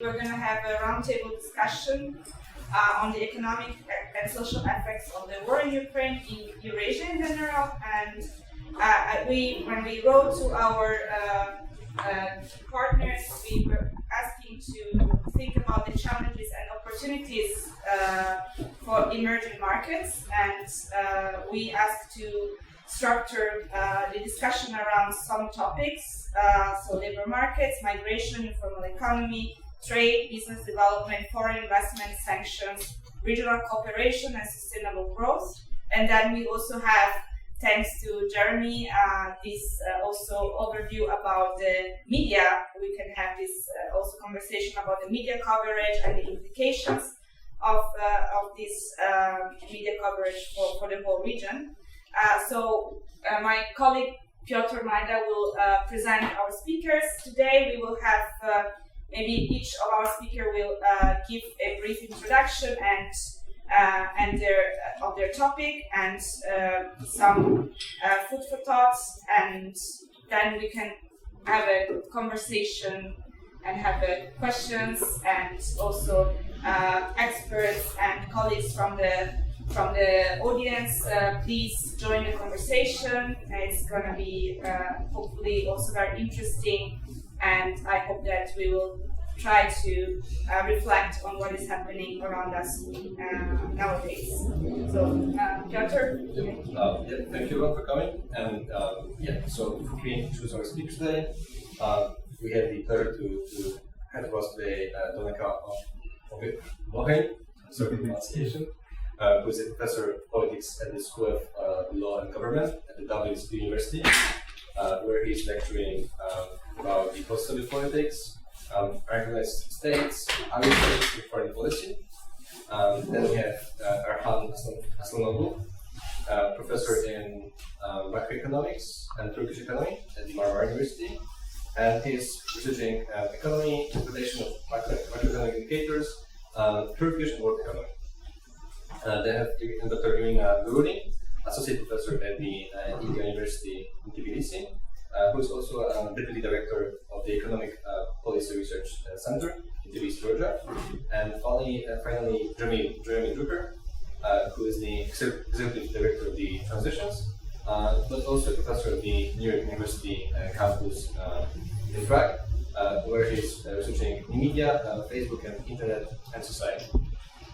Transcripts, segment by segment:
We're going to have a roundtable discussion on the economic and social effects of the war in Ukraine, in Eurasia in general. And when we wrote to our partners, we were asking to think about the challenges and opportunities for emerging markets, and we asked to structure the discussion around some topics, so labor markets, migration, informal economy, trade, business development, foreign investment, sanctions, regional cooperation, and sustainable growth. And then we also have, thanks to Jeremy, this also overview about the media. We can have this also conversation about the media coverage and the implications of this media coverage for the whole region. So my colleague Piotr Majda will present our speakers today. We will have maybe each of our speakers will give a brief introduction and their topic and some food for thoughts, and then we can have a conversation and have questions, and also experts and colleagues from the audience, please join the conversation. It's going to be hopefully also very interesting, and I hope that we will try to reflect on what is happening around us nowadays. So, Piotr? Thank you all for coming. And so we choose our speaker today. We have the pleasure to have with us today Donika Bohej, sorry for the pronunciation, who is a professor of politics at the School of Law and Government at the Dublin University, where he's lecturing about the post-Soviet politics, organized states, agriculture, and foreign policy. Then we have Erhan Aslanoglu, professor in macroeconomics and Turkish economy at the Marmara University, and he's researching economy, interpretation of macroeconomic indicators, Turkish and world economy. They have Dr. Irina Guruni, associate professor at the Indian University in Tbilisi, who is also deputy director of the Economic Policy Research Center in Tbilisi, Georgia. And finally, Jeremy Drucker, who is the executive director of the Transitions, but also a professor of the New York University campus in Prague, where he's researching media, Facebook, and internet and society.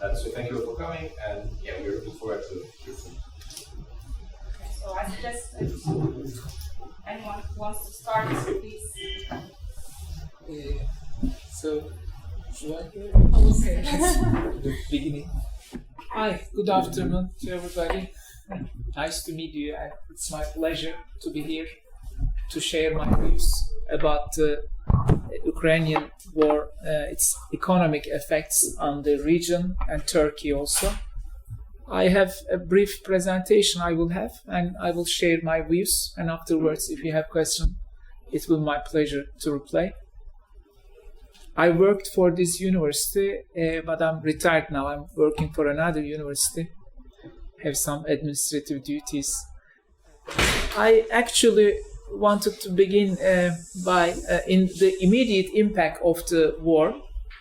So thank you all for coming, and we're looking forward to your food. So I suggest anyone who wants to start, please. So, should I hear? Okay, the beginning. Hi, good afternoon to everybody. Nice to meet you, and it's my pleasure to be here to share my views about the Ukrainian war, its economic effects on the region and Turkey also. I have a brief presentation I will have, and I will share my views, and afterwards, if you have questions, it will be my pleasure to reply. I worked for this university, but I'm retired now. I'm working for another university, have some administrative duties. I actually wanted to begin by in the immediate impact of the war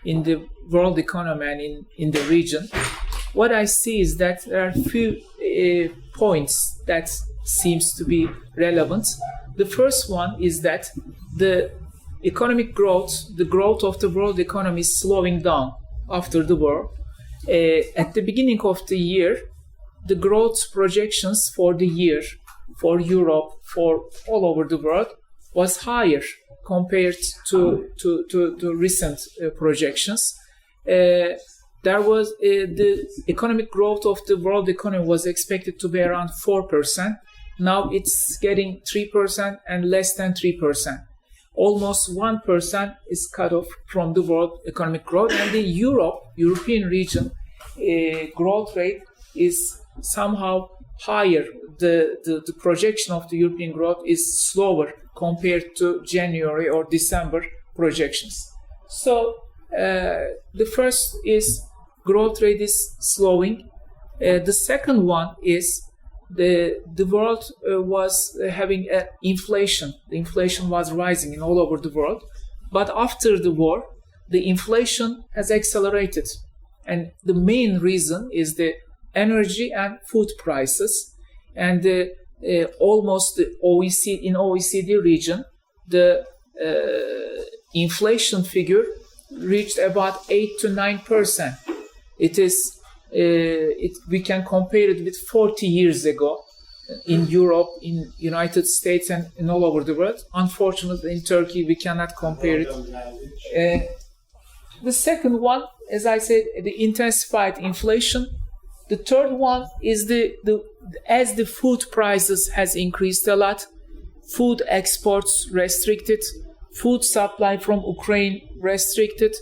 in the world economy and in the region. What I see is that there are a few points that seems to be relevant. The first one is that the economic growth, the growth of the world economy is slowing down after the war. At the beginning of the year, the growth projections for the year for Europe, for all over the world, was higher compared to recent projections. There was the economic growth of the world economy was expected to be around 4%. Now it's getting 3% and less than 3%. Almost 1% is cut off from the world economic growth, and the European region growth rate is somehow higher. The projection of the European growth is slower compared to January or December projections. So the first is growth rate is slowing. The second one is the world was having inflation. The inflation was rising in all over the world. But after the war, the inflation has accelerated. And the main reason is the energy and food prices. And almost the OECD region, the inflation figure reached about 8 to 9%. It is we can compare it with 40 years ago in Europe, in United States, and all over the world. Unfortunately, in Turkey, we cannot compare it. The second one, as I said, the intensified inflation. The third one is as the food prices has increased a lot, food exports restricted, food supply from Ukraine restricted,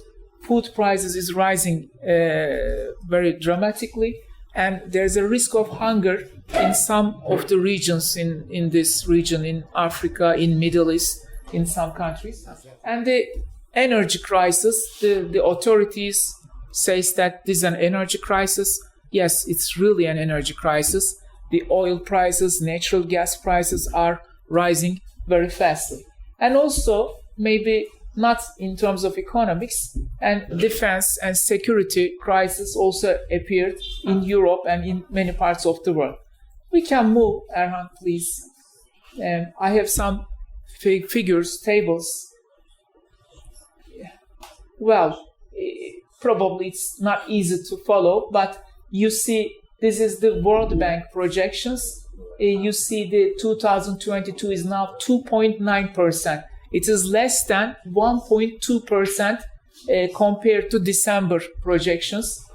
food prices is rising very dramatically, and there's a risk of hunger in some of the regions in this region, in Africa, in Middle East, in some countries. And the energy crisis, the authorities says that this is an energy crisis. Yes, it's really an energy crisis. The oil prices, natural gas prices are rising very fastly. And also, maybe not in terms of economics, and defense and security crisis also appeared in Europe and in many parts of the world. We can move, Erhan, please. I have some figures, tables. Well, probably it's not easy to follow, but you see this is the World Bank projections. You see the 2022 is now 2.9%. It is less than 1.2% compared to December projections.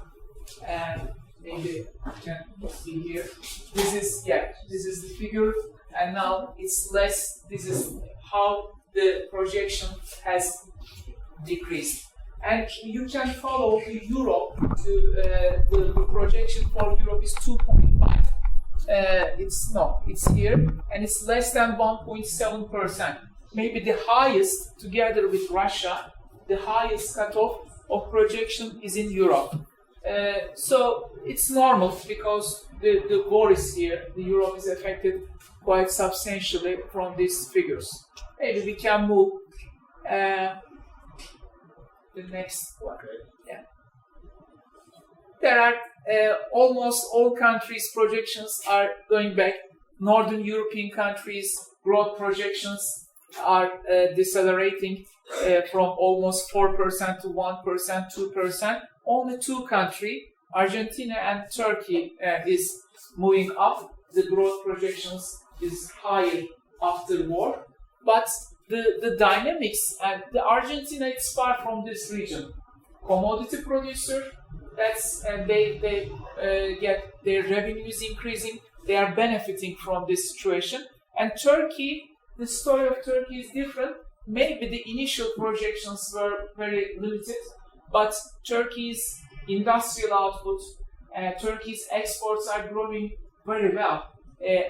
And maybe you can see here. This is the figure, and now it's less. This is how the projection has decreased. And you can follow Europe. The projection for Europe is 2.5. It's here, and it's less than 1.7%. Maybe the highest, together with Russia, the highest cutoff of projection is in Europe. So it's normal because the war is here. The Europe is affected quite substantially from these figures. Maybe we can move the next one. Yeah. There are almost all countries' projections are going back. Northern European countries' growth projections are decelerating from almost 4% to 1%, 2%. Only two countries, Argentina and Turkey, is moving up. The growth projections is higher after war. But the dynamics, and the Argentina is far from this region. Commodity producer, they get their revenues increasing. They are benefiting from this situation. And Turkey, the story of Turkey is different. Maybe the initial projections were very limited, but Turkey's industrial output, Turkey's exports are growing very well.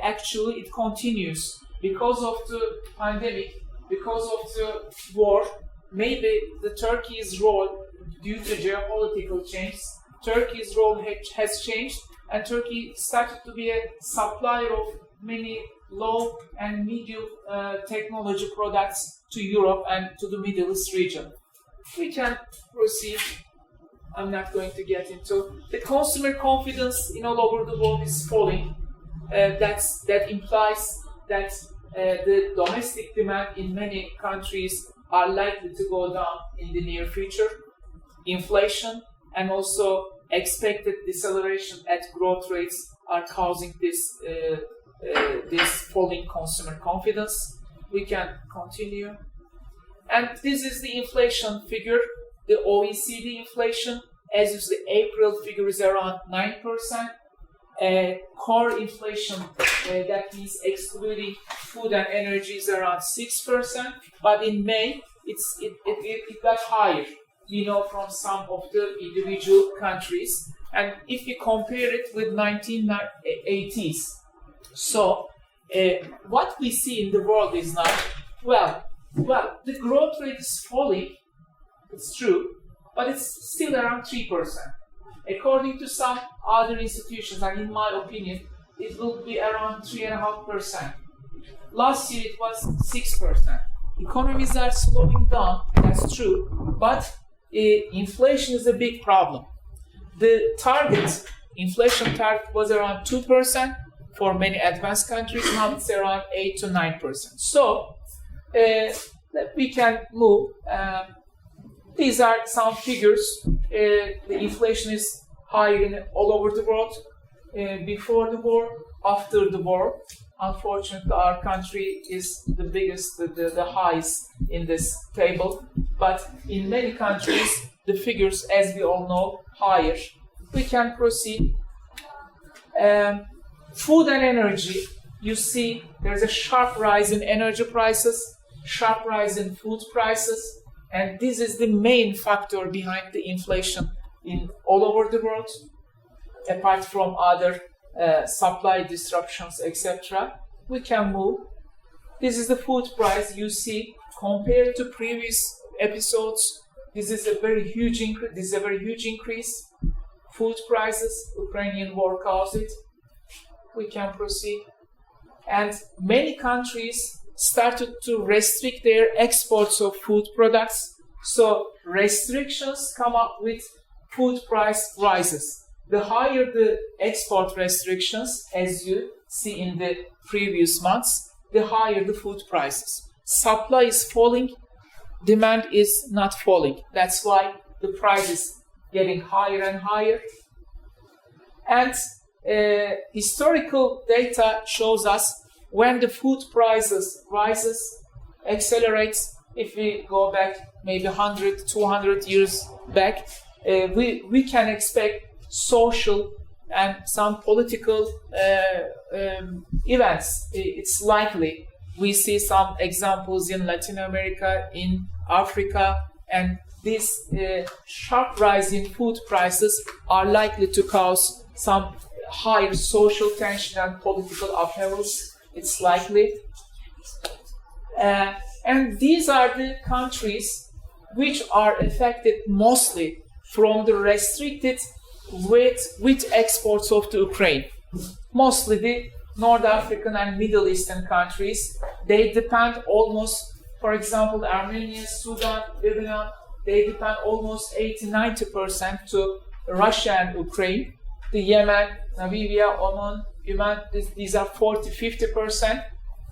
Actually, it continues because of the pandemic, because of the war. Maybe the Turkey's role, due to geopolitical change, Turkey's role has changed, and Turkey started to be a supplier of many low and medium technology products to Europe and to the Middle East region. We can proceed. I'm not going to get into the consumer confidence in all over the world is falling. That implies that the domestic demand in many countries are likely to go down in the near future. Inflation and also expected deceleration at growth rates are causing this falling consumer confidence. We can continue. And this is the inflation figure, the OECD inflation. As you see, April figure is around 9%. Core inflation, that means excluding food and energy, is around 6%. But in May, it got higher. We know from some of the individual countries. And if you compare it with 1980s, so what we see in the world is now, well, the growth rate is falling, it's true, but it's still around 3%. According to some other institutions, and in my opinion, it will be around 3.5%. Last year it was 6%. Economies are slowing down, that's true, but inflation is a big problem. The inflation target was around 2% for many advanced countries. Now it's around 8 to 9%. So we can move. These are some figures. The inflation is higher all over the world. Before the war, after the war. Unfortunately, our country is the biggest, the highest in this table. But in many countries, the figures, as we all know, higher. We can proceed. Food and energy. You see, there's a sharp rise in energy prices, sharp rise in food prices, and this is the main factor behind the inflation in all over the world, apart from other supply disruptions, etc. We can move. This is the food price. You see, compared to previous episodes, this is a very huge increase. Food prices, Ukrainian war caused it. We can proceed. And many countries started to restrict their exports of food products. So restrictions come up with food price rises. The higher the export restrictions, as you see in the previous months, the higher the food prices. Supply is falling, demand is not falling. That's why the price is getting higher and higher. And historical data shows us when the food prices rises, accelerates. If we go back maybe 100, 200 years back, we can expect social and some political events. It's likely. We see some examples in Latin America, in Africa, and this sharp rise in food prices are likely to cause some higher social tension and political upheavals. It's likely. And these are the countries which are affected mostly from the restricted wheat exports of the Ukraine. Mostly the North African and Middle Eastern countries. They depend almost, for example, Armenia, Sudan, Lebanon, they depend almost 80-90% to Russia and Ukraine. The Yemen, Namibia, Oman, Yemen, these are 40-50%.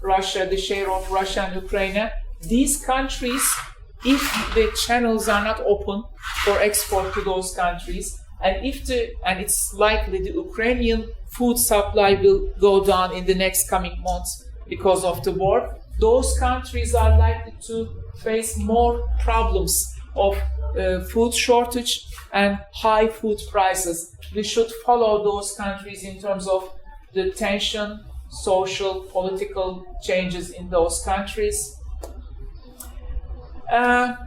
Russia, the share of Russia and Ukraine. These countries, if the channels are not open for export to those countries, and it's likely the Ukrainian food supply will go down in the next coming months because of the war, those countries are likely to face more problems of food shortage and high food prices. We should follow those countries in terms of the tension, social, political changes in those countries. The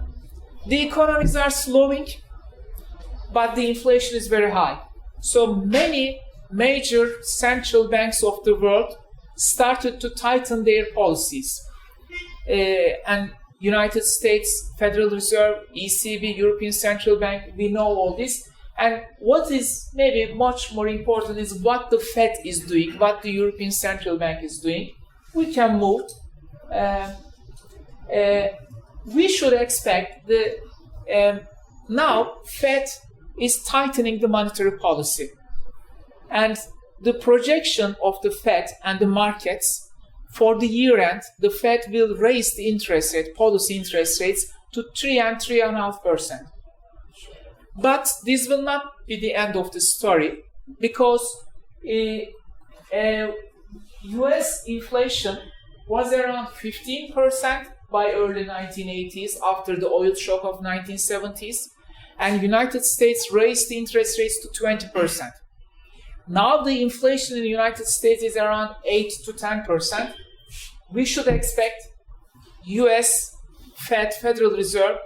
economies are slowing, but the inflation is very high. So many major central banks of the world started to tighten their policies. And United States Federal Reserve, ECB, European Central Bank, we know all this. And what is maybe much more important is what the Fed is doing, what the European Central Bank is doing. We can move. We should expect now Fed is tightening the monetary policy. And the projection of the Fed and the markets for the year end, the Fed will raise the interest rate, policy interest rates to 3 and 3.5%. But this will not be the end of the story because US inflation was around 15% by early 1980s after the oil shock of 1970s, and United States raised the interest rates to 20%. Now the inflation in the United States is around 8 to 10%. We should expect US Federal Reserve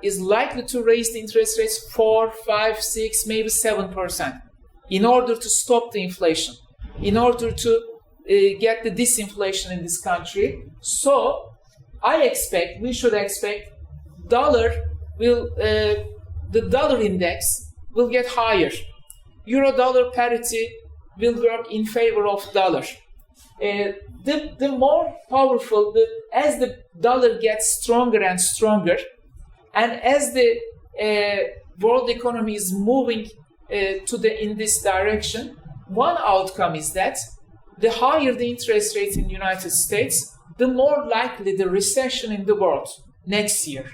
is likely to raise the interest rates 4, 5, 6, maybe 7% in order to stop the inflation, in order to get the disinflation in this country. So we should expect the dollar index will get higher. Euro-dollar parity will work in favor of dollar. The more powerful, as the dollar gets stronger and stronger, and as the world economy is moving in this direction, one outcome is that the higher the interest rates in the United States, the more likely the recession in the world next year.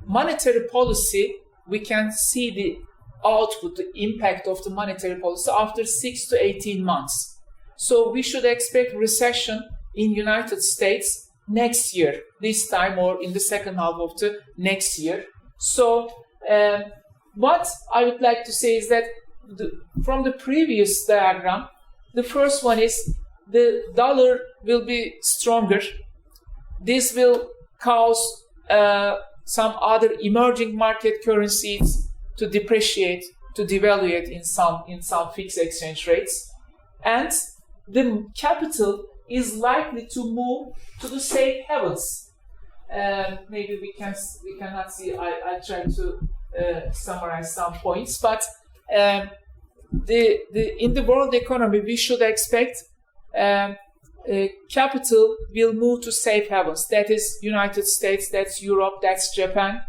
Monetary policy, we can see the output, the impact of the monetary policy after 6 to 18 months. So we should expect recession in United States next year, this time or in the second half of the next year. So what I would like to say is that from the previous diagram, the first one is the dollar will be stronger. This will cause some other emerging market currencies to depreciate, to devaluate in some fixed exchange rates, and the capital is likely to move to the safe havens. Maybe we cannot see. I try to summarize some points, but in the world economy, we should expect capital will move to safe havens. That is United States, that's Europe, that's Japan,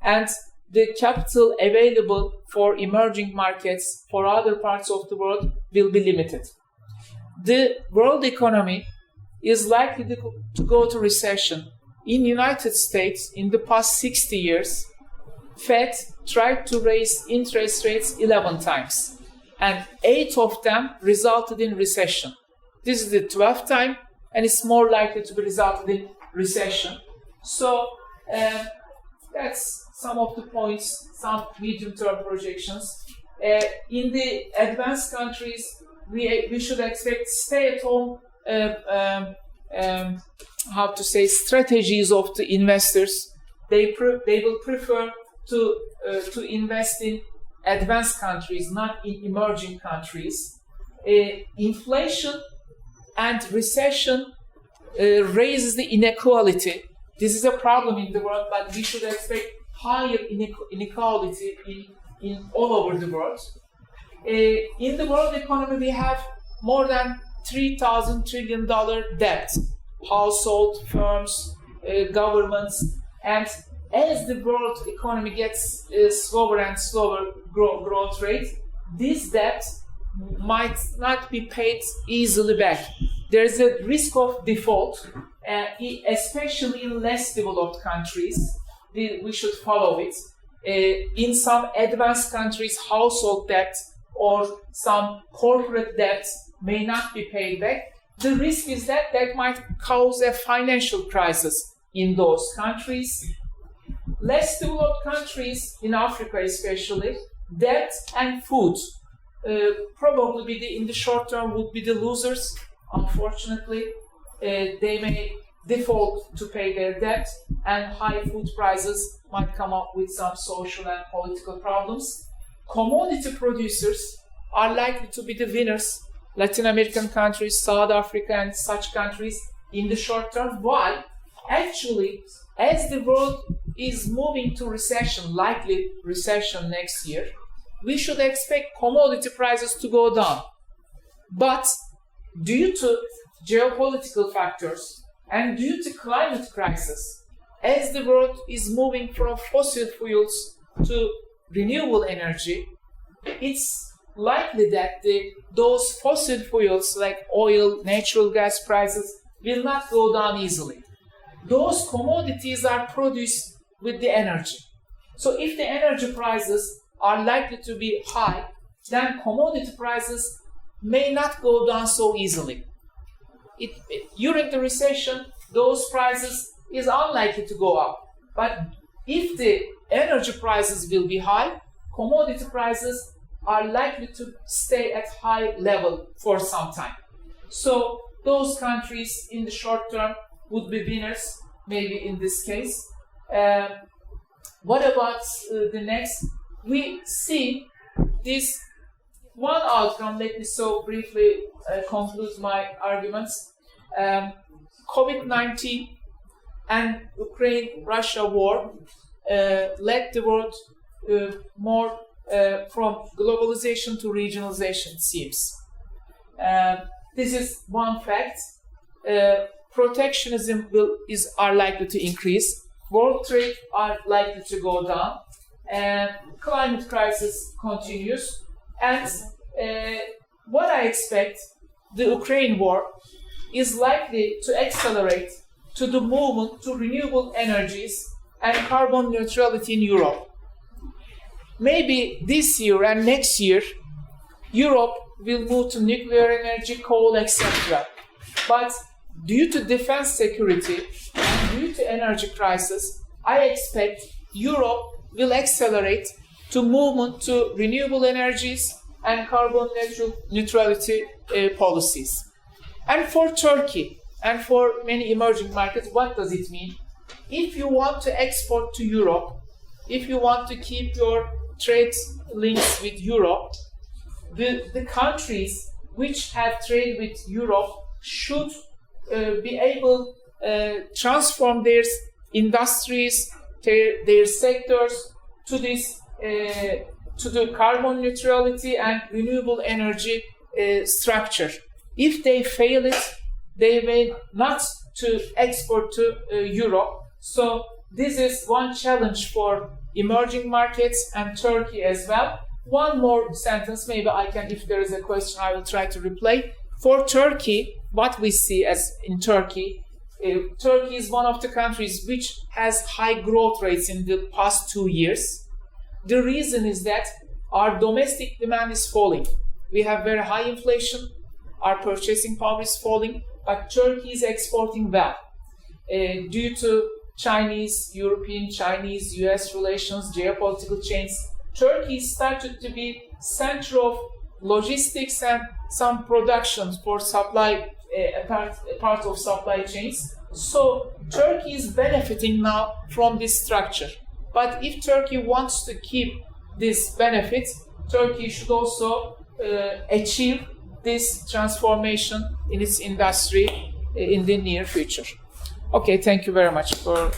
and the capital available for emerging markets, for other parts of the world, will be limited. The world economy is likely to go to recession. In the United States, in the past 60 years, Fed tried to raise interest rates 11 times, and 8 of them resulted in recession. This is the 12th time, and it's more likely to be resulted in recession. So that's some of the points, some medium-term projections. In the advanced countries, we should expect stay-at-home strategies of the investors. They will prefer to invest in advanced countries, not in emerging countries. Inflation and recession raises the inequality. This is a problem in the world, but we should expect higher inequality in all over the world. In the world economy, we have more than $3,000 trillion debt, household, firms, governments, and as the world economy gets slower and slower growth rate, this debt might not be paid easily back. There is a risk of default, especially in less developed countries. We should follow it. In some advanced countries, household debt or some corporate debt may not be paid back. The risk is that might cause a financial crisis in those countries. Less developed countries, in Africa especially, debt and food probably in the short term would be the losers. Unfortunately, they may default to pay their debt, and high food prices might come up with some social and political problems. Commodity producers are likely to be the winners. Latin American countries, South Africa, and such countries in the short term. Why? Actually, as the world is moving to recession, likely recession next year, we should expect commodity prices to go down. But due to geopolitical factors and due to climate crisis, as the world is moving from fossil fuels to renewable energy, it's likely that those fossil fuels like oil, natural gas prices will not go down easily. Those commodities are produced with the energy. So if the energy prices are likely to be high, then commodity prices may not go down so easily. During the recession, those prices is unlikely to go up. But if the energy prices will be high, commodity prices are likely to stay at high level for some time. So those countries in the short term would be winners, maybe in this case. What about the next? We see this one outcome. Let me so briefly conclude my arguments. COVID-19 and Ukraine-Russia war led the world more from globalization to regionalization, it seems. This is one fact. Protectionism are likely to increase. World trade are likely to go down. climate crisis continues, and what I expect, the Ukraine war is likely to accelerate to the movement to renewable energies and carbon neutrality in Europe. Maybe this year and next year, Europe will move to nuclear energy, coal, etc. But due to defense security and due to energy crisis, I expect Europe will accelerate to movement to renewable energies and carbon neutrality policies. And for Turkey and for many emerging markets, what does it mean? If you want to export to Europe, if you want to keep your trade links with Europe, the countries which have trade with Europe should be able to transform their industries, their sectors to this, to the carbon neutrality and renewable energy structure. If they fail it, they will not to export to Europe. So this is one challenge for emerging markets and Turkey as well. One more sentence, maybe I can, if there is a question, I will try to reply. For Turkey, what we see as in Turkey, Turkey is one of the countries which has high growth rates in the past 2 years. The reason is that our domestic demand is falling. We have very high inflation, our purchasing power is falling, but Turkey is exporting well. Due to Chinese, European, Chinese, US relations, geopolitical chains, Turkey started to be center of logistics and some productions for supply, part of supply chains. So Turkey is benefiting now from this structure. But if Turkey wants to keep this benefit, Turkey should also achieve this transformation in its industry in the near future. Okay, thank you very much for.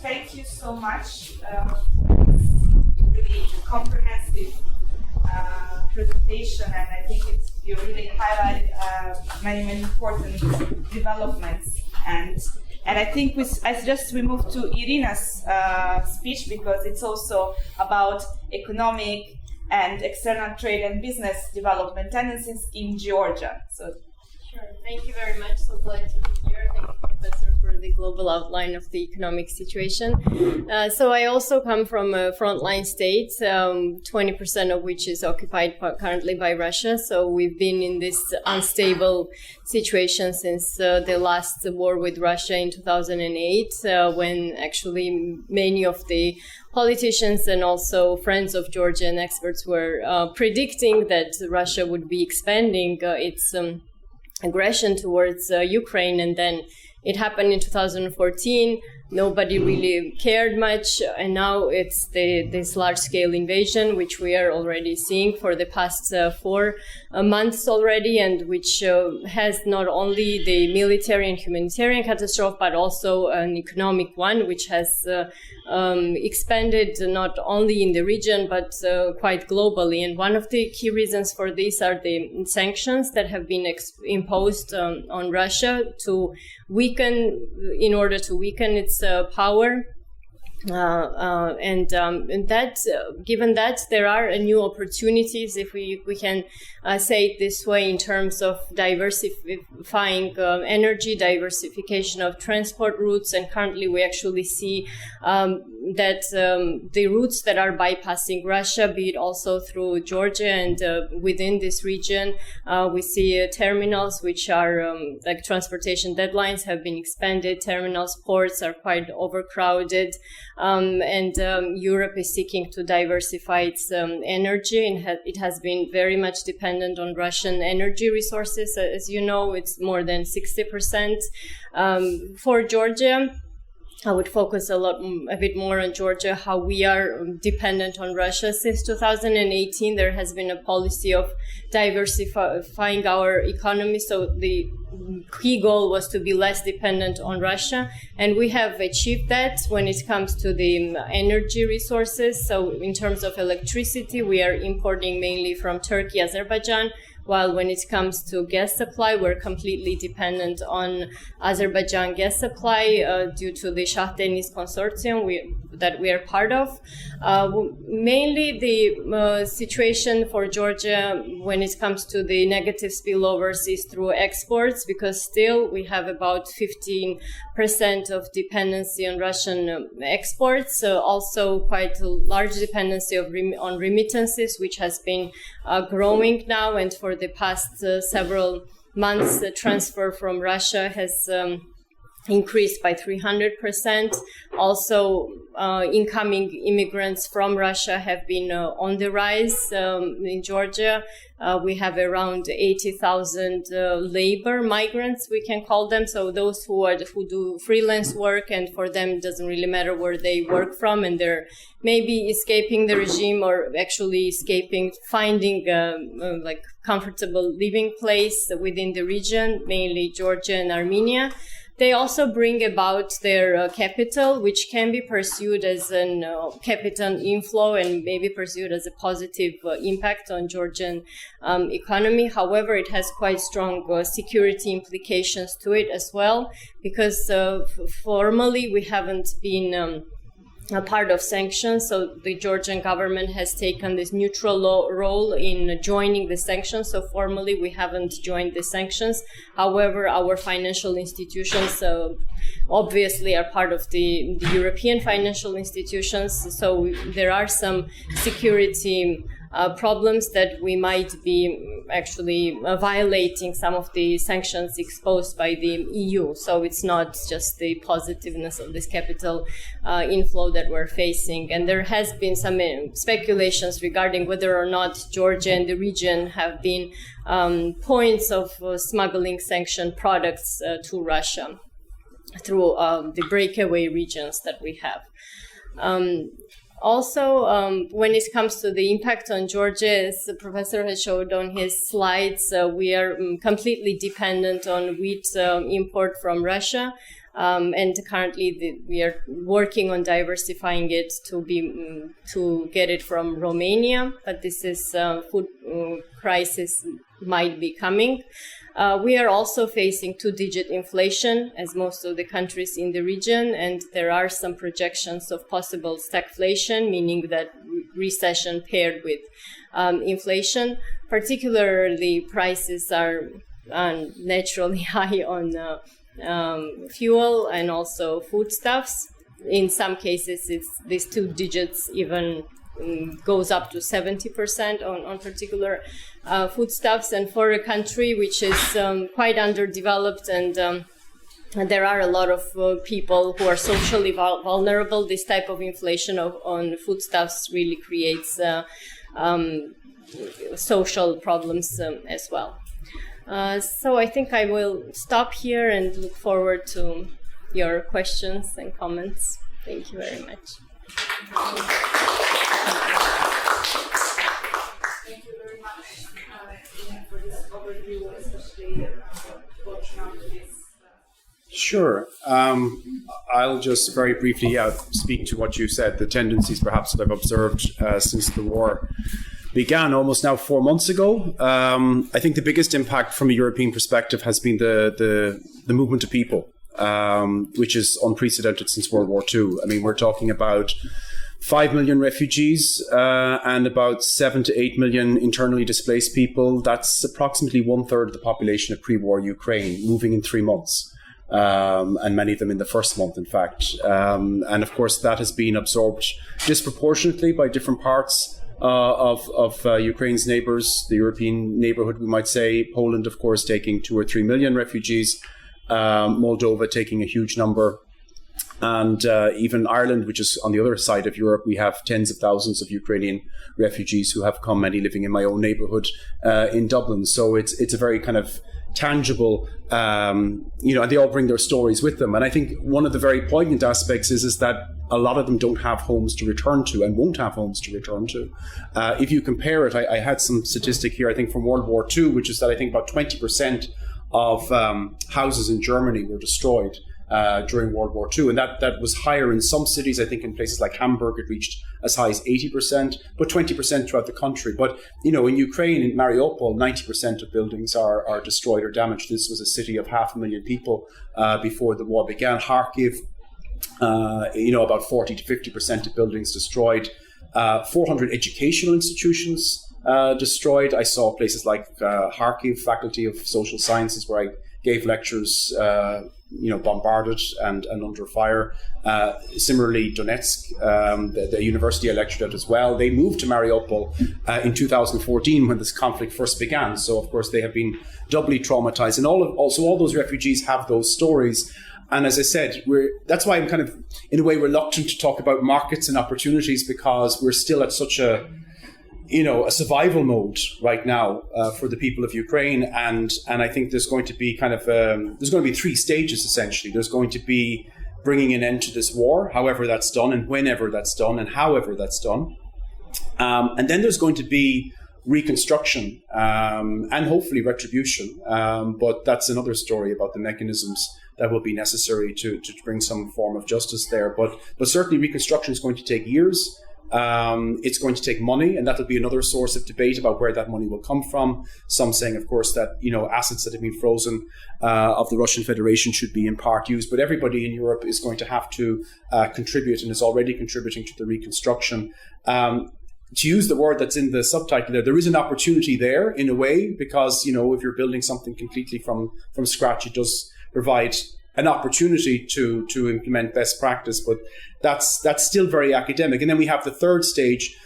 Thank you so much for this really comprehensive presentation, and I think you really highlighted many important developments. And I think I suggest we move to Irina's speech, because it's also about economic and external trade and business development tendencies in Georgia. So, sure. Thank you very much. So glad to be here. Thank you, Professor, for the global outline of the economic situation. So I also come from a frontline state, 20% of which is occupied currently by Russia. So we've been in this unstable situation since the last war with Russia in 2008, when actually many of the politicians and also friends of Georgia and experts were predicting that Russia would be expanding its aggression towards Ukraine, and then it happened in 2014. Nobody really cared much, and now it's this large-scale invasion, which we are already seeing for the past 4 months already, and which has not only the military and humanitarian catastrophe, but also an economic one, which has expanded not only in the region, but quite globally. And one of the key reasons for this are the sanctions that have been imposed on Russia in order to weaken its power. And that, given that there are new opportunities, if we can say it this way, in terms of diversifying energy, diversification of transport routes, and currently we actually see that the routes that are bypassing Russia, be it also through Georgia and within this region, we see terminals which are like transportation deadlines have been expanded, terminals, ports are quite overcrowded. And Europe is seeking to diversify its energy, and it has been very much dependent on Russian energy resources. As you know, it's more than 60%. For Georgia, I would focus a bit more on Georgia, how we are dependent on Russia. Since 2018, there has been a policy of diversifying our economy. So the key goal was to be less dependent on Russia. And we have achieved that when it comes to the energy resources. So in terms of electricity, we are importing mainly from Turkey, Azerbaijan. while when it comes to gas supply, we're completely dependent on Azerbaijan gas supply due to the Shah Deniz consortium that we are part of. Mainly the situation for Georgia when it comes to the negative spillovers is through exports, because still we have about 15% of dependency on Russian exports, also quite a large dependency on remittances, which has been growing now, and for the past several months the transfer from Russia has increased by 300%. Also, incoming immigrants from Russia have been on the rise in Georgia. We have around 80,000 labor migrants, we can call them. So those who do freelance work, and for them it doesn't really matter where they work from, and they're maybe escaping the regime or actually finding like comfortable living place within the region, mainly Georgia and Armenia. They also bring about their capital, which can be pursued as an capital inflow and maybe pursued as a positive impact on Georgian economy. However, it has quite strong security implications to it as well, because formally we haven't been a part of sanctions, so the Georgian government has taken this neutral role in joining the sanctions. So formally, we haven't joined the sanctions. However, our financial institutions obviously are part of the European financial institutions. So there are some security problems that we might be actually violating some of the sanctions exposed by the EU. So it's not just the positiveness of this capital inflow that we're facing. And there has been some speculations regarding whether or not Georgia and the region have been points of smuggling sanctioned products to Russia through the breakaway regions that we have. Also, when it comes to the impact on Georgia, as the professor has showed on his slides, we are completely dependent on wheat import from Russia. And currently we are working on diversifying it to get it from Romania, but this is food crisis might be coming. We are also facing two-digit inflation, as most of the countries in the region, and there are some projections of possible stagflation, meaning that recession paired with inflation. Particularly, prices are naturally high on fuel and also foodstuffs. In some cases, these two digits even goes up to 70% on particular foodstuffs. And for a country which is quite underdeveloped and there are a lot of people who are socially vulnerable, this type of inflation on foodstuffs really creates social problems as well. So I think I will stop here and look forward to your questions and comments. Thank you very much. Thank you very much for this overview, especially watching out this. Sure. I'll just very briefly speak to what you said, the tendencies perhaps that I've observed since the war began almost now 4 months ago. I think the biggest impact from a European perspective has been the movement of people, which is unprecedented since World War II. I mean, we're talking about 5 million refugees and about 7 to 8 million internally displaced people. That's approximately 1/3 of the population of pre-war Ukraine moving in 3 months. And many of them in the first month, in fact. And of course, that has been absorbed disproportionately by different parts of Ukraine's neighbours, the European neighbourhood, we might say. Poland, of course, taking 2 or 3 million refugees. Moldova taking a huge number. And even Ireland, which is on the other side of Europe, we have tens of thousands of Ukrainian refugees who have come, many living in my own neighbourhood in Dublin. So it's a very kind of tangible, and they all bring their stories with them. And I think one of the very poignant aspects is that a lot of them don't have homes to return to and won't have homes to return to. If you compare it, I had some statistic here, I think from World War II, which is that I think about 20% of houses in Germany were destroyed during World War II. And that was higher in some cities. I think in places like Hamburg, it reached as high as 80%, but 20% throughout the country. But, in Ukraine, in Mariupol, 90% of buildings are destroyed or damaged. This was a city of 500,000 people before the war began. Kharkiv, about 40 to 50% of buildings destroyed. 400 educational institutions destroyed. I saw places like Kharkiv, Faculty of Social Sciences, where I gave lectures, bombarded and under fire. Similarly, Donetsk, the university I lectured at as well, they moved to Mariupol in 2014 when this conflict first began. So, of course, they have been doubly traumatized. And all those refugees have those stories. And as I said, that's why I'm kind of, in a way, reluctant to talk about markets and opportunities, because we're still at such a survival mode right now for the people of Ukraine. And I think there's going to be there's going to be three stages, essentially. There's going to be bringing an end to this war, however that's done, and whenever that's done, and however that's done. And then there's going to be reconstruction and hopefully retribution. But that's another story about the mechanisms that will be necessary to bring some form of justice there. But certainly reconstruction is going to take years. It's going to take money, and that'll be another source of debate about where that money will come from. Some saying, of course, that assets that have been frozen of the Russian Federation should be in part used. But everybody in Europe is going to have to contribute, and is already contributing to the reconstruction. To use the word that's in the subtitle there is an opportunity there in a way, because if you're building something completely from scratch, it does provide an opportunity to implement best practice, but that's still very academic. And then we have the third stage,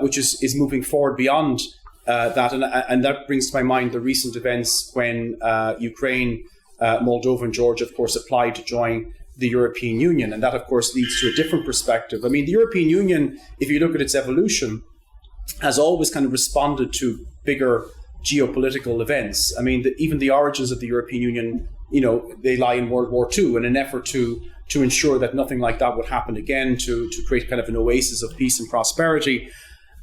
which is moving forward beyond that, and that brings to my mind the recent events when Ukraine, Moldova, and Georgia, of course, applied to join the European Union, and that, of course, leads to a different perspective. I mean, the European Union, if you look at its evolution, has always kind of responded to bigger geopolitical events. I mean, even the origins of the European Union, they lie in World War II, in an effort to ensure that nothing like that would happen again, to create kind of an oasis of peace and prosperity.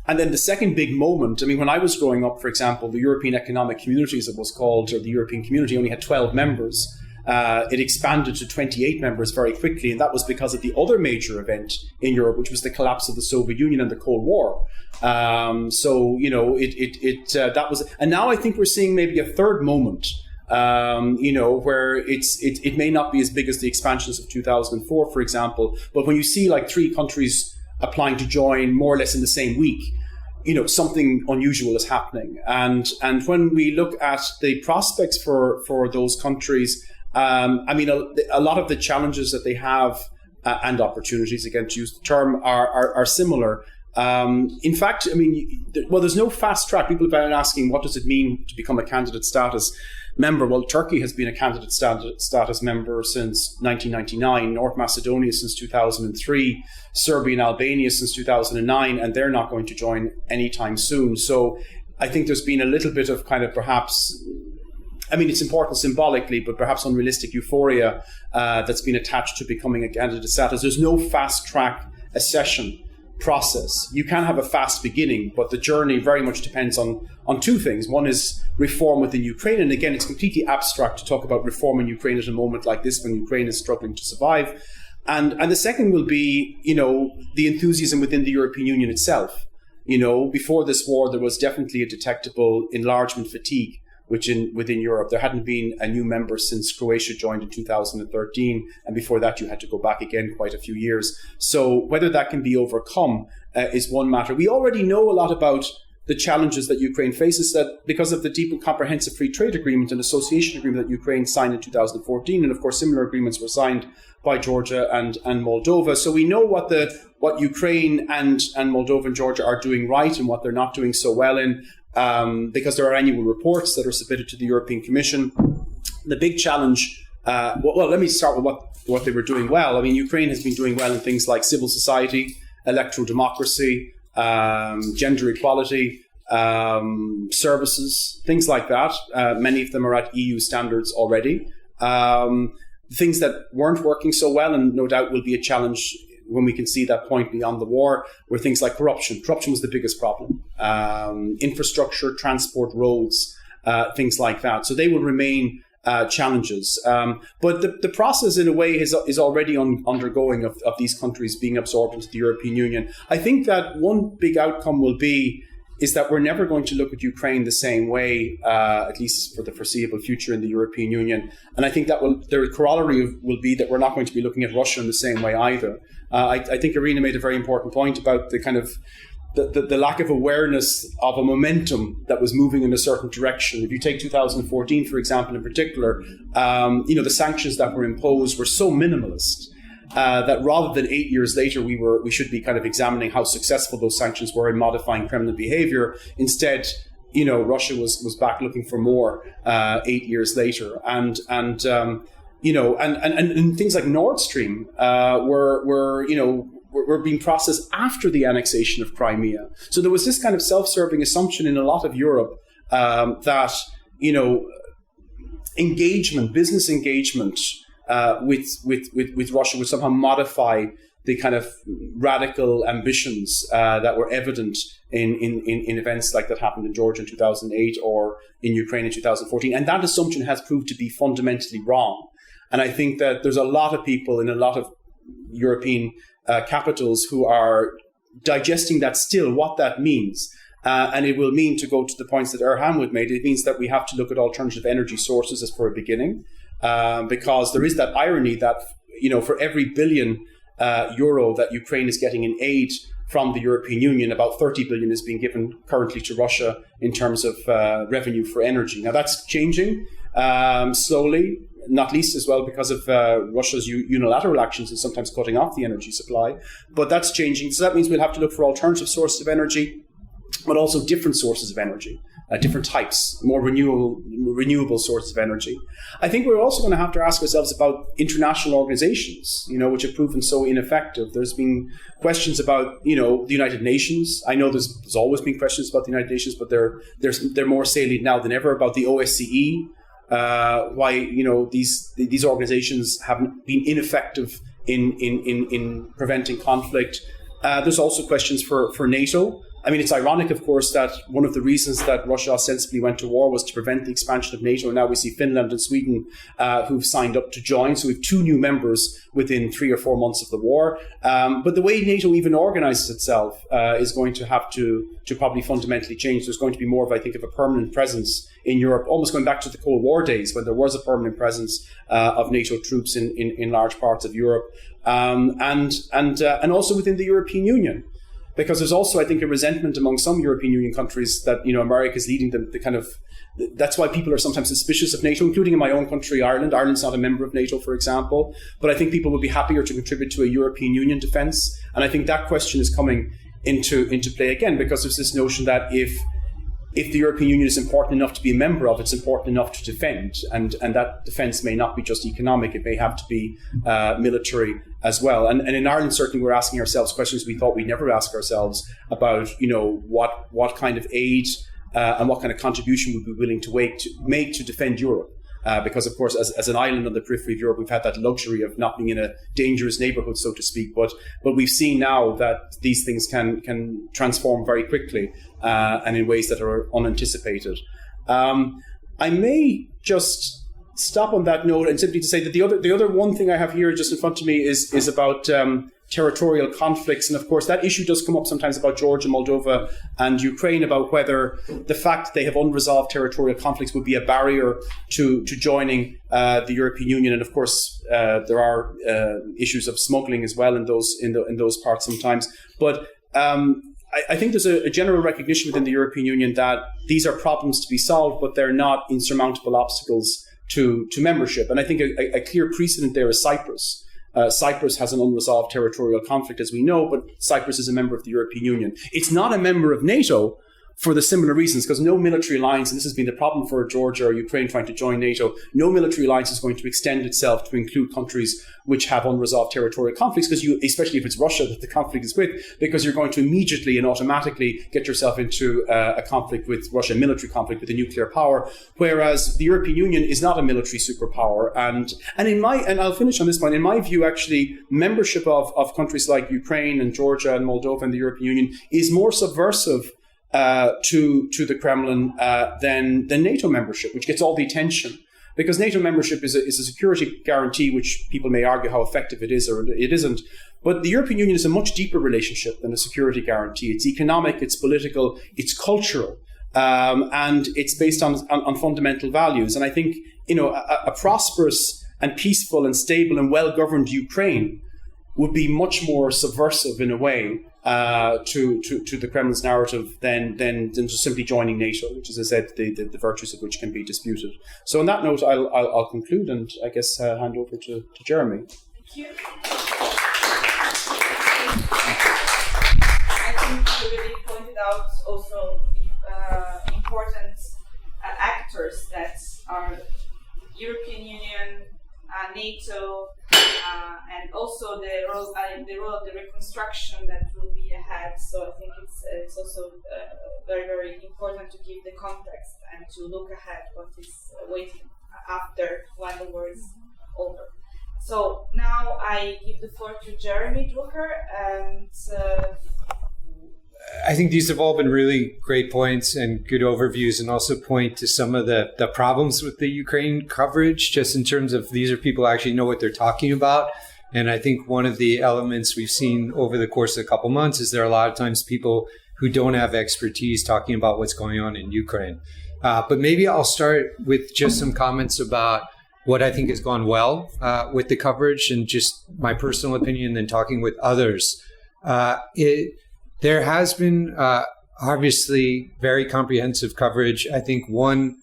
And then the second big moment, I mean, when I was growing up, for example, the European Economic Community, as it was called, or the European Community, only had 12 members. It expanded to 28 members very quickly, and that was because of the other major event in Europe, which was the collapse of the Soviet Union and the Cold War. That was, and now I think we're seeing maybe a third moment, where it may not be as big as the expansions of 2004, for example, but when you see like 3 countries applying to join more or less in the same week, something unusual is happening. And when we look at the prospects for those countries, a lot of the challenges that they have and opportunities, again, to use the term, are similar. In fact, there's no fast track. People have been asking, what does it mean to become a candidate status member? Well, Turkey has been a candidate status member since 1999, North Macedonia since 2003, Serbia and Albania since 2009, and they're not going to join anytime soon. So I think there's been a little bit of kind of perhaps, it's important symbolically, but perhaps unrealistic euphoria that's been attached to becoming a candidate status. There's no fast track accession process. You can have a fast beginning, but the journey very much depends on 2 things. One is reform within Ukraine, and again, it's completely abstract to talk about reform in Ukraine at a moment like this when Ukraine is struggling to survive. And the second will be, the enthusiasm within the European Union itself. Before this war, there was definitely a detectable enlargement fatigue within Europe. There hadn't been a new member since Croatia joined in 2013, and before that you had to go back again quite a few years. So whether that can be overcome is one matter. We already know a lot about the challenges that Ukraine faces, that because of the deep and comprehensive free trade agreement and association agreement that Ukraine signed in 2014, and of course similar agreements were signed by Georgia and Moldova. So we know what Ukraine and Moldova and Georgia are doing right and what they're not doing so well in. Because there are annual reports that are submitted to the European Commission. The big challenge, let me start with what they were doing well. I mean, Ukraine has been doing well in things like civil society, electoral democracy, gender equality, services, things like that. Many of them are at EU standards already. Things that weren't working so well, and no doubt will be a challenge when we can see that point beyond the war, were things like corruption. Corruption was the biggest problem. Infrastructure, transport, roads, things like that. So they will remain challenges. But the process, in a way, is already undergoing of these countries being absorbed into the European Union. I think that one big outcome is that we're never going to look at Ukraine the same way, at least for the foreseeable future in the European Union. And I think that the corollary will be that we're not going to be looking at Russia in the same way either. I think Irina made a very important point about the kind of the lack of awareness of a momentum that was moving in a certain direction. If you take 2014, for example, in particular, the sanctions that were imposed were so minimalist that rather than 8 years later, we should be kind of examining how successful those sanctions were in modifying Kremlin behavior. Instead, Russia was back looking for more 8 years later, and things like Nord Stream were being processed after the annexation of Crimea. So there was this kind of self-serving assumption in a lot of Europe that business engagement with Russia would somehow modify the kind of radical ambitions that were evident in events like that happened in Georgia in 2008 or in Ukraine in 2014. And that assumption has proved to be fundamentally wrong. And I think that there's a lot of people in a lot of European capitals who are digesting that still, what that means. And it will mean, to go to the points that Erhan would made, it means that we have to look at alternative energy sources as for a beginning, because there is that irony that, for every billion euro that Ukraine is getting in aid from the European Union, about 30 billion is being given currently to Russia in terms of revenue for energy. Now that's changing slowly, not least as well because of Russia's unilateral actions and sometimes cutting off the energy supply. But that's changing. So that means we'll have to look for alternative sources of energy, but also different sources of energy, different types, more renewable sources of energy. I think we're also going to have to ask ourselves about international organizations, which have proven so ineffective. There's been questions about, the United Nations. I know there's always been questions about the United Nations, but they're more salient now than ever, about the OSCE. Why these organizations have been ineffective in preventing conflict. There's also questions for NATO. I mean, it's ironic, of course, that one of the reasons that Russia ostensibly went to war was to prevent the expansion of NATO. Now we see Finland and Sweden who've signed up to join. So we have 2 new members within 3 or 4 months of the war. But the way NATO even organizes itself is going to have to probably fundamentally change. There's going to be more of, I think, of a permanent presence in Europe, almost going back to the Cold War days when there was a permanent presence of NATO troops in large parts of Europe, and also within the European Union. Because there's also, I think, a resentment among some European Union countries that, America is leading the kind of, that's why people are sometimes suspicious of NATO, including in my own country, Ireland. Ireland's not a member of NATO, for example. But I think people would be happier to contribute to a European Union defense. And I think that question is coming into play again, because there's this notion that if the European Union is important enough to be a member of, it's important enough to defend. And that defense may not be just economic, it may have to be military as well. And in Ireland, certainly we're asking ourselves questions we thought we'd never ask ourselves about, what kind of aid and what kind of contribution we'd be willing to make to defend Europe. Because, of course, as an island on the periphery of Europe, we've had that luxury of not being in a dangerous neighborhood, so to speak. But we've seen now that these things can transform very quickly and in ways that are unanticipated. I may just stop on that note and simply to say that the other one thing I have here just in front of me is about territorial conflicts. And of course, that issue does come up sometimes about Georgia, Moldova, and Ukraine, about whether the fact they have unresolved territorial conflicts would be a barrier to joining the European Union. And of course, there are issues of smuggling as well in those parts sometimes. But I think there's a general recognition within the European Union that these are problems to be solved, but they're not insurmountable obstacles to membership. And I think a clear precedent there is Cyprus. Cyprus has an unresolved territorial conflict, as we know, but Cyprus is a member of the European Union. It's not a member of NATO for the similar reasons, because no military alliance, and this has been the problem for Georgia or Ukraine trying to join NATO, no military alliance is going to extend itself to include countries which have unresolved territorial conflicts, because especially if it's Russia that the conflict is with, because you're going to immediately and automatically get yourself into a conflict with Russia, a military conflict with a nuclear power, whereas the European Union is not a military superpower. And I'll finish on this point, in my view, actually, membership of countries like Ukraine and Georgia and Moldova and the European Union is more subversive to the Kremlin than NATO membership, which gets all the attention. because NATO membership is a security guarantee, which people may argue how effective it is or it isn't. But the European Union is a much deeper relationship than a security guarantee. It's economic, it's political, it's cultural, and it's based on fundamental values. And I think, a prosperous and peaceful and stable and well-governed Ukraine would be much more subversive in a way to the Kremlin's narrative than just simply joining NATO, which, as I said, the virtues of which can be disputed. So on that note, I'll conclude and I guess hand over to Jeremy. Thank you. I think you really pointed out also important actors that are European Union, NATO, and also the role of the reconstruction that will be ahead. So I think it's also very, very important to give the context and to look ahead what is waiting after when the war is over. So now I give the floor to Jeremy Drucker, and I think these have all been really great points and good overviews, and also point to some of the problems with the Ukraine coverage, just in terms of these are people who actually know what they're talking about. And I think one of the elements we've seen over the course of a couple months is there are a lot of times people who don't have expertise talking about what's going on in Ukraine. But maybe I'll start with just some comments about what I think has gone well with the coverage and just my personal opinion, then talking with others. There has been obviously very comprehensive coverage. I think one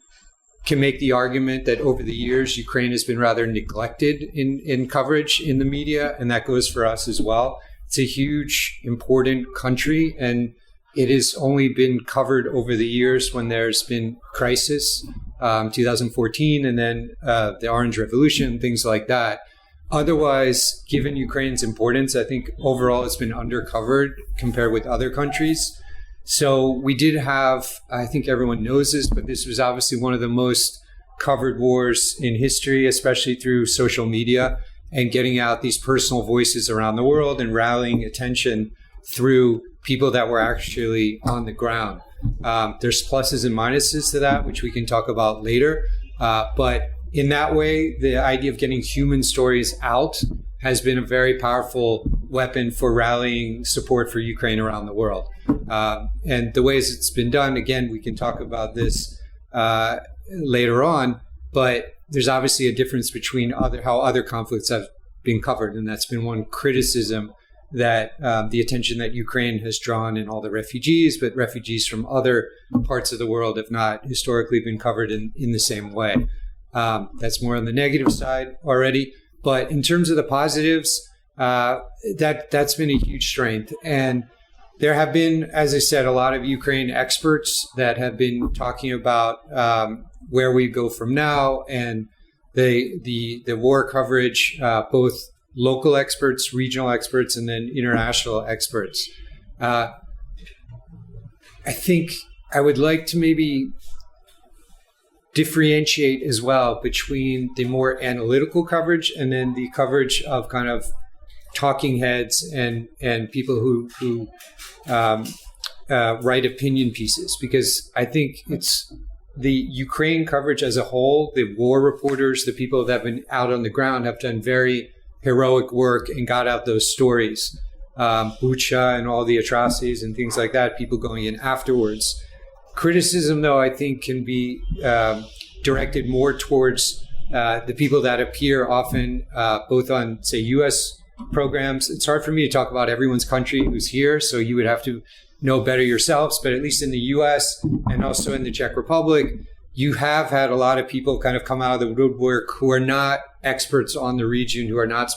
can make the argument that over the years, Ukraine has been rather neglected in coverage in the media, and that goes for us as well. It's a huge, important country, and it has only been covered over the years when there's been crisis, 2014, and then the Orange Revolution, things like that. Otherwise, given Ukraine's importance, I think overall it's been undercovered compared with other countries. So we did have, I think everyone knows this, but this was obviously one of the most covered wars in history, especially through social media and getting out these personal voices around the world and rallying attention through people that were actually on the ground. There's pluses and minuses to that, which we can talk about later. But in that way, the idea of getting human stories out has been a very powerful weapon for rallying support for Ukraine around the world. And the ways it's been done, again, we can talk about this later on, but there's obviously a difference between how other conflicts have been covered. And that's been one criticism that the attention that Ukraine has drawn in all the refugees, but refugees from other parts of the world have not historically been covered in the same way. That's more on the negative side already. But in terms of the positives, that's been a huge strength. And there have been, as I said, a lot of Ukraine experts that have been talking about where we go from now and the war coverage, both local experts, regional experts, and then international experts. I think I would like to maybe differentiate as well between the more analytical coverage and then the coverage of kind of talking heads and people who write opinion pieces, because I think it's the Ukraine coverage as a whole, the war reporters, the people that have been out on the ground have done very heroic work and got out those stories. Bucha and all the atrocities and things like that, people going in afterwards. Criticism, though, I think can be directed more towards the people that appear often both on, say, U.S. programs. It's hard for me to talk about everyone's country who's here, so you would have to know better yourselves. But at least in the U.S. and also in the Czech Republic, you have had a lot of people kind of come out of the woodwork who are not experts on the region, who are not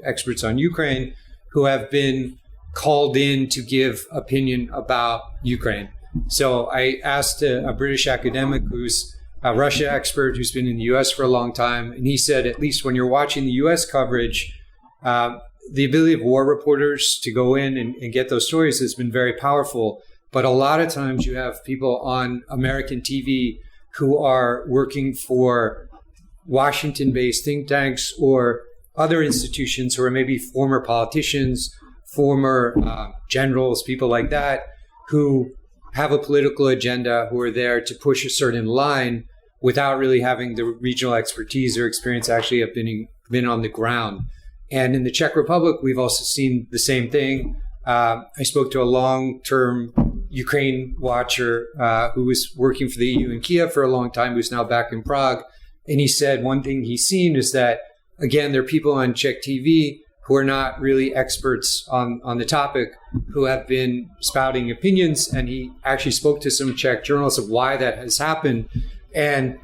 experts on Ukraine, who have been called in to give opinion about Ukraine. So I asked a British academic who's a Russia expert who's been in the U.S. for a long time, and he said, at least when you're watching the U.S. coverage, the ability of war reporters to go in and get those stories has been very powerful. But a lot of times you have people on American TV who are working for Washington-based think tanks or other institutions who are maybe former politicians, former generals, people like that, who have a political agenda, who are there to push a certain line, without really having the regional expertise or experience actually have been on the ground. And in the Czech Republic, we've also seen the same thing. I spoke to a long-term Ukraine watcher who was working for the EU in Kiev for a long time, who's now back in Prague. And he said one thing he's seen is that, again, there are people on Czech TV who are not really experts on the topic, who have been spouting opinions. And he actually spoke to some Czech journalists of why that has happened. And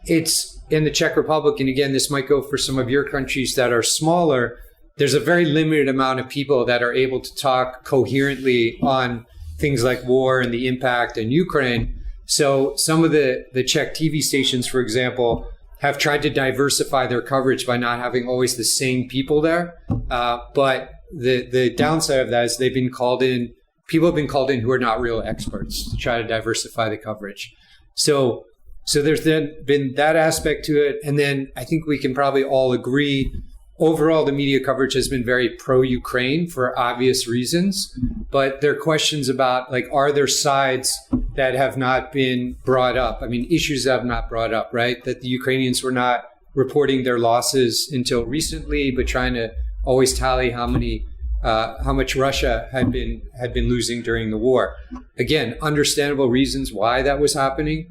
it's in the Czech Republic, and again, this might go for some of your countries that are smaller, there's a very limited amount of people that are able to talk coherently on things like war and the impact in Ukraine. So some of the Czech TV stations, for example, have tried to diversify their coverage by not having always the same people there. But the downside of that is people have been called in who are not real experts to try to diversify the coverage. So there's then been that aspect to it. And then I think we can probably all agree, overall, the media coverage has been very pro-Ukraine for obvious reasons. But there are questions about, like, are there sides that have not been brought up? I mean, issues that have not brought up, right? That the Ukrainians were not reporting their losses until recently, but trying to always tally how much Russia had been losing during the war. Again, understandable reasons why that was happening.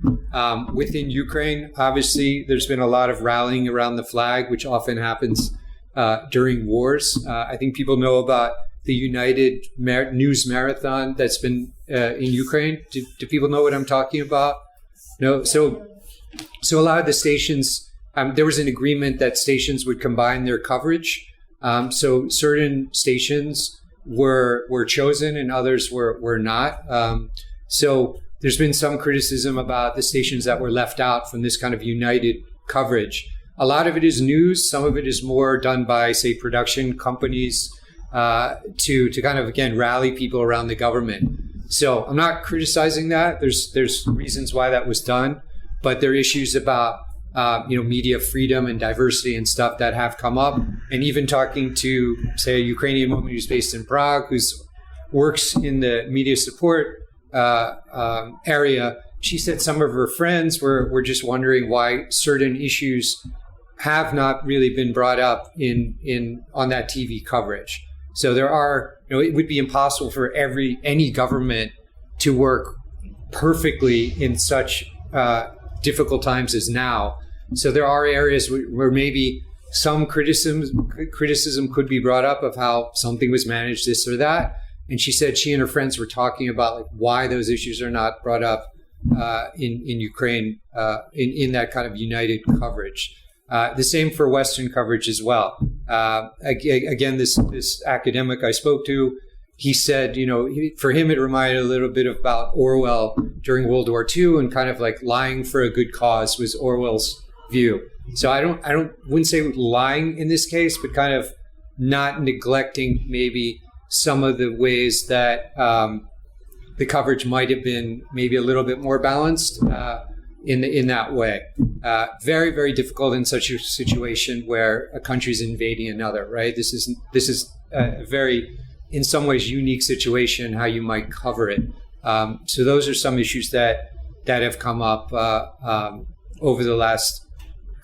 Within Ukraine, obviously, there's been a lot of rallying around the flag, which often happens during wars. I think people know about the United News Marathon that's been in Ukraine. Do people know what I'm talking about? No. So a lot of the stations, there was an agreement that stations would combine their coverage. So certain stations were chosen and others were not. So there's been some criticism about the stations that were left out from this kind of united coverage. A lot of it is news. Some of it is more done by, say, production companies to kind of, again, rally people around the government. So I'm not criticizing that. There's reasons why that was done, but there are issues about media freedom and diversity and stuff that have come up. And even talking to, say, a Ukrainian woman who's based in Prague, who works in the media support area, she said some of her friends were just wondering why certain issues have not really been brought up on that TV coverage. So there are, it would be impossible for any government to work perfectly in such difficult times as now. So there are areas where maybe some criticism could be brought up of how something was managed, this or that. And she said she and her friends were talking about, like, why those issues are not brought up in Ukraine in that kind of united coverage. The same for Western coverage as well. Again, this academic I spoke to, he said, for him, it reminded a little bit about Orwell during World War II, and kind of like lying for a good cause was Orwell's view. So I wouldn't say lying in this case, but kind of not neglecting maybe some of the ways that the coverage might have been maybe a little bit more balanced in that way. Very, very difficult in such a situation where a country's invading another, right? This is a very, in some ways, unique situation, how you might cover it. So those are some issues that have come up over the last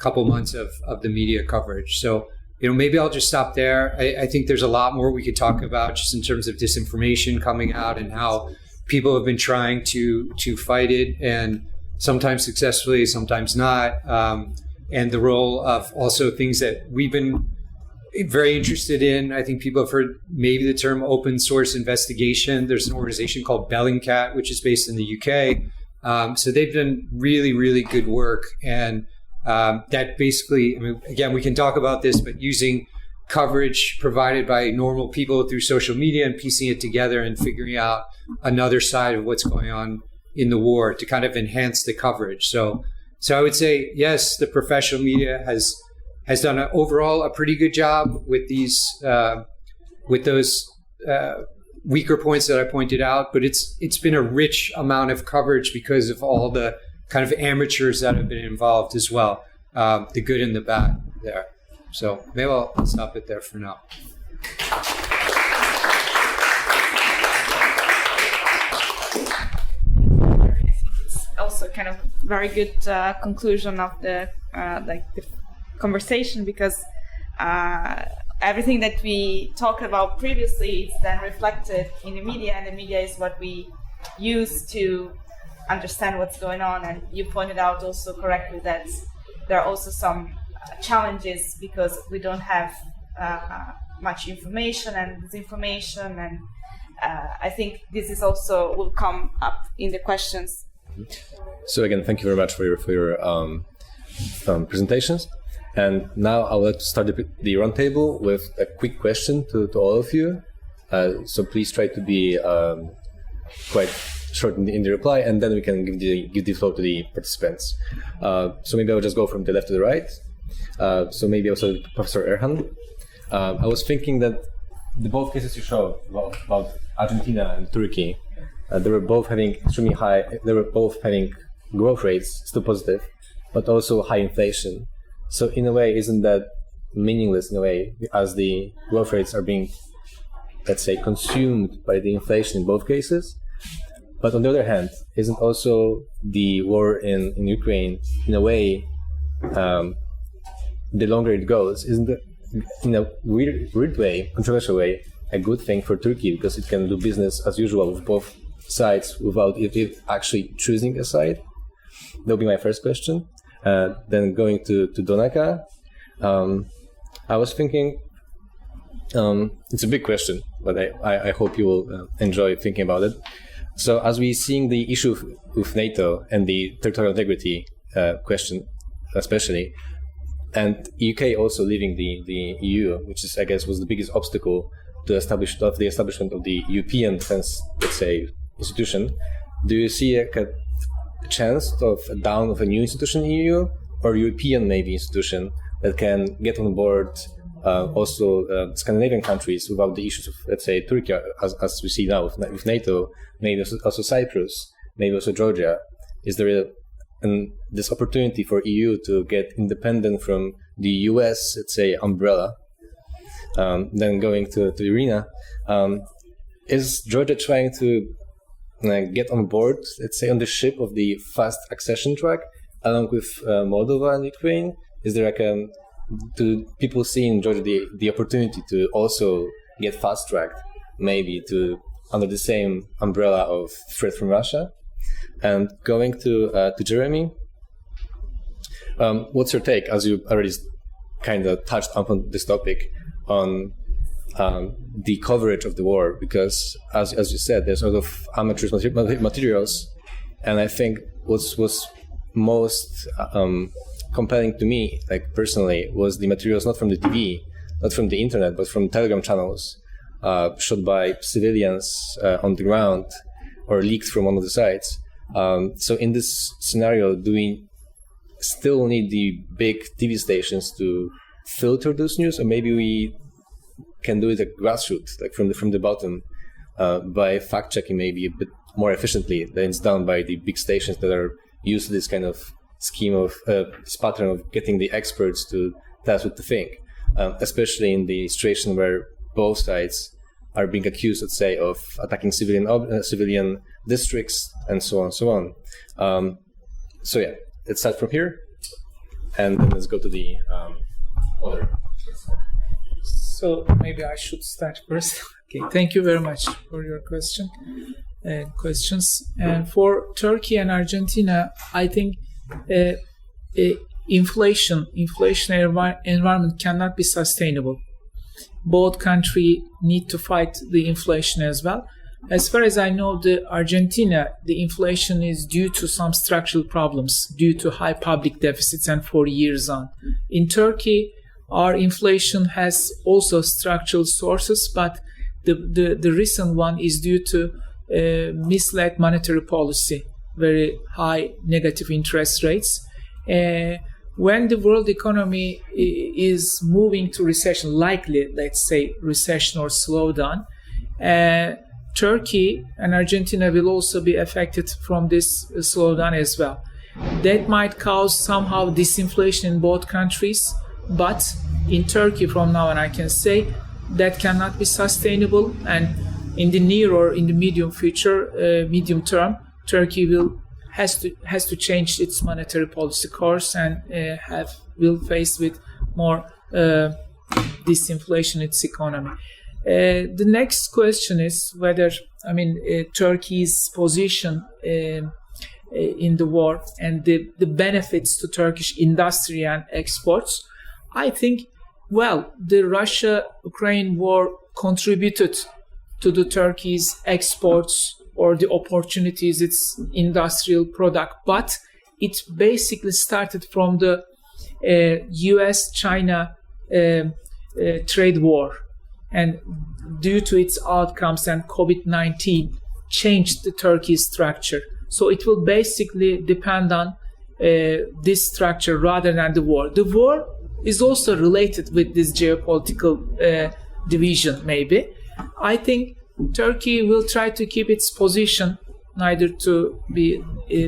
couple months of the media coverage. So, maybe I'll just stop there. I think there's a lot more we could talk about just in terms of disinformation coming out and how people have been trying to fight it, and sometimes successfully, sometimes not. And the role of also things that we've been very interested in. I think people have heard maybe the term open source investigation. There's an organization called Bellingcat, which is based in the UK. So they've done really, really good work. And that basically, again, we can talk about this, but using coverage provided by normal people through social media and piecing it together and figuring out another side of what's going on in the war to kind of enhance the coverage. So I would say, yes, the professional media has done overall a pretty good job with these, with those weaker points that I pointed out, but it's been a rich amount of coverage because of all the kind of amateurs that have been involved as well, the good and the bad there. So maybe I'll stop it there for now. Also kind of very good conclusion of the conversation, because everything that we talked about previously is then reflected in the media, and the media is what we use to understand what's going on. And you pointed out also correctly that there are also some challenges because we don't have much information and disinformation, and I think this is also will come up in the questions. So again, thank you very much for your presentations. And now I would like to start the roundtable with a quick question to all of you. So please try to be quite short in the reply, and then we can give the floor to the participants. So maybe I'll just go from the left to the right. So maybe also Professor Erhan. I was thinking that the both cases you showed about Argentina and Turkey, they were both having extremely high. They were both having growth rates still positive, but also high inflation. So in a way, isn't that meaningless in a way, as the growth rates are being, let's say, consumed by the inflation in both cases? But on the other hand, isn't also the war in Ukraine, in a way, the longer it goes, isn't it, in a weird way, controversial way, a good thing for Turkey, because it can do business as usual with both sides without it actually choosing a side? That'll be my first question. Then going to Donaka, I was thinking, it's a big question, but I hope you will enjoy thinking about it. So as we're seeing the issue with NATO and the territorial integrity question, especially, and UK also leaving the EU, which is, I guess, was the biggest obstacle to the establishment of the European defense, let's say, institution. Do you see a chance of a down of a new institution in EU, or European maybe institution that can get on board also Scandinavian countries without the issues of, let's say, Turkey, as we see now with NATO, maybe also Cyprus, maybe also Georgia? Is there this opportunity for EU to get independent from the US, let's say, umbrella? Then going to Irina, is Georgia trying to get on board, let's say, on the ship of the fast accession track, along with Moldova and Ukraine? Is there do people see in Georgia the opportunity to also get fast-tracked, maybe under the same umbrella of threat from Russia? And going to Jeremy, what's your take, as you already kind of touched upon this topic, on the coverage of the war? Because as you said, there's a lot of amateur materials, and I think what was most compelling to me, like personally, was the materials not from the TV, not from the internet, but from Telegram channels shot by civilians on the ground or leaked from one of the sites. So in this scenario, do we still need the big TV stations to filter those news, or maybe we can do it at grassroots, like from the bottom, by fact checking maybe a bit more efficiently than it's done by the big stations that are used to this kind of scheme of this pattern of getting the experts to tell us what to think, especially in the situation where both sides are being accused, let's say, of attacking civilian districts and so on and so on. So yeah, let's start from here, and then let's go to the other. So maybe I should start first. Okay, thank you very much for your questions. And for Turkey and Argentina, I think inflationary environment cannot be sustainable. Both countries need to fight the inflation as well. As far as I know, Argentina, the inflation is due to some structural problems, due to high public deficits and for years on. In Turkey, our inflation has also structural sources, but the recent one is due to misled monetary policy, very high negative interest rates. When the world economy is moving to recession, likely, let's say, recession or slowdown, Turkey and Argentina will also be affected from this slowdown as well. That might cause somehow disinflation in both countries, but in Turkey from now on I can say that cannot be sustainable, and in the near or in the medium future, medium term, Turkey will has to change its monetary policy course and will face with more disinflation in its economy. The next question is whether, Turkey's position in the war and the benefits to Turkish industry and exports. I think, the Russia-Ukraine war contributed to the Turkey's exports or the opportunities, its industrial product, but it basically started from the US-China trade war, and due to its outcomes and COVID-19 changed the Turkey's structure. So it will basically depend on this structure rather than the war. The war is also related with this geopolitical division, maybe. I think Turkey will try to keep its position, neither to be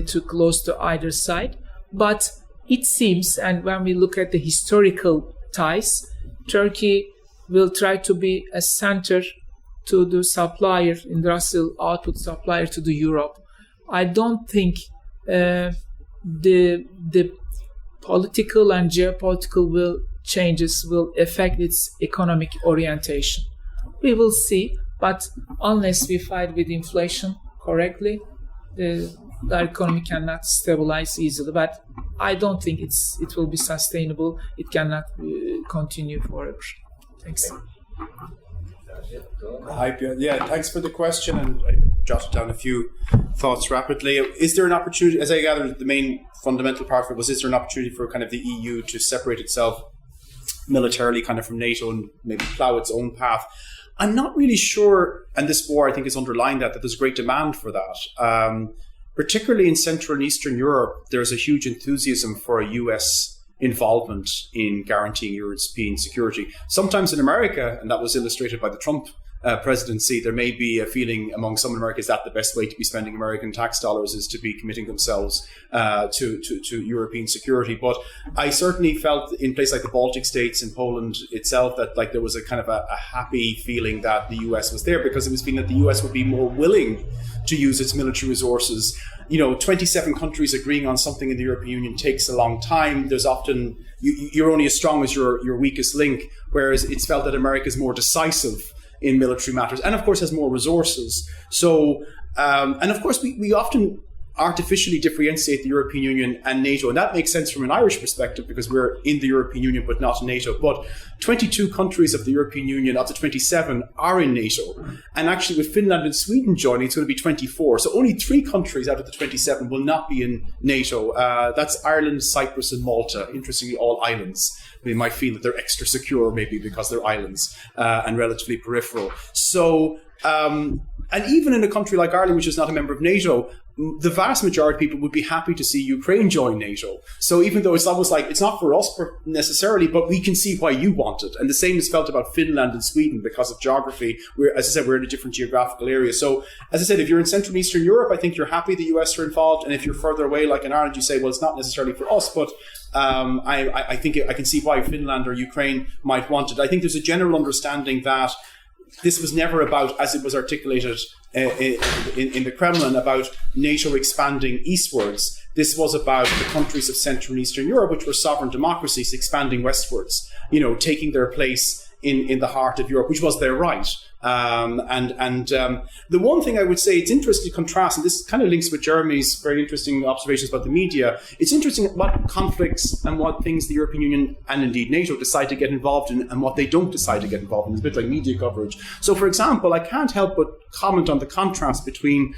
too close to either side. But it seems, and when we look at the historical ties, Turkey will try to be a center to the supplier, industrial output supplier to the Europe. I don't think the political and geopolitical changes will affect its economic orientation. We will see, but unless we fight with inflation correctly, the economy cannot stabilize easily. But I don't think it will be sustainable. It cannot continue forever. Thanks. Hi, Pierre. Yeah, thanks for the question, and I jotted down a few thoughts rapidly. Is there an opportunity, as I gather, the main fundamental part of it was, is there an opportunity for kind of the EU to separate itself militarily kind of from NATO and maybe plough its own path? I'm not really sure, and this war I think has underlined that there's great demand for that. Particularly in Central and Eastern Europe, there's a huge enthusiasm for a US involvement in guaranteeing European security. Sometimes in America, and that was illustrated by the Trump presidency, there may be a feeling among some Americans that the best way to be spending American tax dollars is to be committing themselves to European security. But I certainly felt in places like the Baltic states and Poland itself that there was a kind of a happy feeling that the US was there, because it was feeling that the US would be more willing to use its military resources. 27 countries agreeing on something in the European Union takes a long time. There's often, you're only as strong as your weakest link, whereas it's felt that America is more decisive in military matters and, of course, has more resources. So, and of course, we often artificially differentiate the European Union and NATO, and that makes sense from an Irish perspective because we're in the European Union but not in NATO. But 22 countries of the European Union, up to 27, are in NATO, and actually with Finland and Sweden joining, it's going to be 24. So only 3 countries out of the 27 will not be in NATO. That's Ireland, Cyprus, and Malta. Interestingly, all islands. They might feel that they're extra secure, maybe because they're islands and relatively peripheral. So, and even in a country like Ireland, which is not a member of NATO, the vast majority of people would be happy to see Ukraine join NATO. So even though it's almost like it's not for us necessarily, but we can see why you want it. And the same is felt about Finland and Sweden because of geography. As I said, we're in a different geographical area. So as I said, if you're in Central and Eastern Europe, I think you're happy the US are involved. And if you're further away, like in Ireland, you say, well, it's not necessarily for us, but I think I can see why Finland or Ukraine might want it. I think there's a general understanding that this was never about, as it was articulated in the Kremlin, about NATO expanding eastwards. This was about the countries of Central and Eastern Europe, which were sovereign democracies, expanding westwards, taking their place in the heart of Europe, which was their right. The one thing I would say, it's interesting to contrast, and this kind of links with Jeremy's very interesting observations about the media. It's interesting what conflicts and what things the European Union and indeed NATO decide to get involved in and what they don't decide to get involved in. It's a bit like media coverage. So, for example, I can't help but comment on the contrast between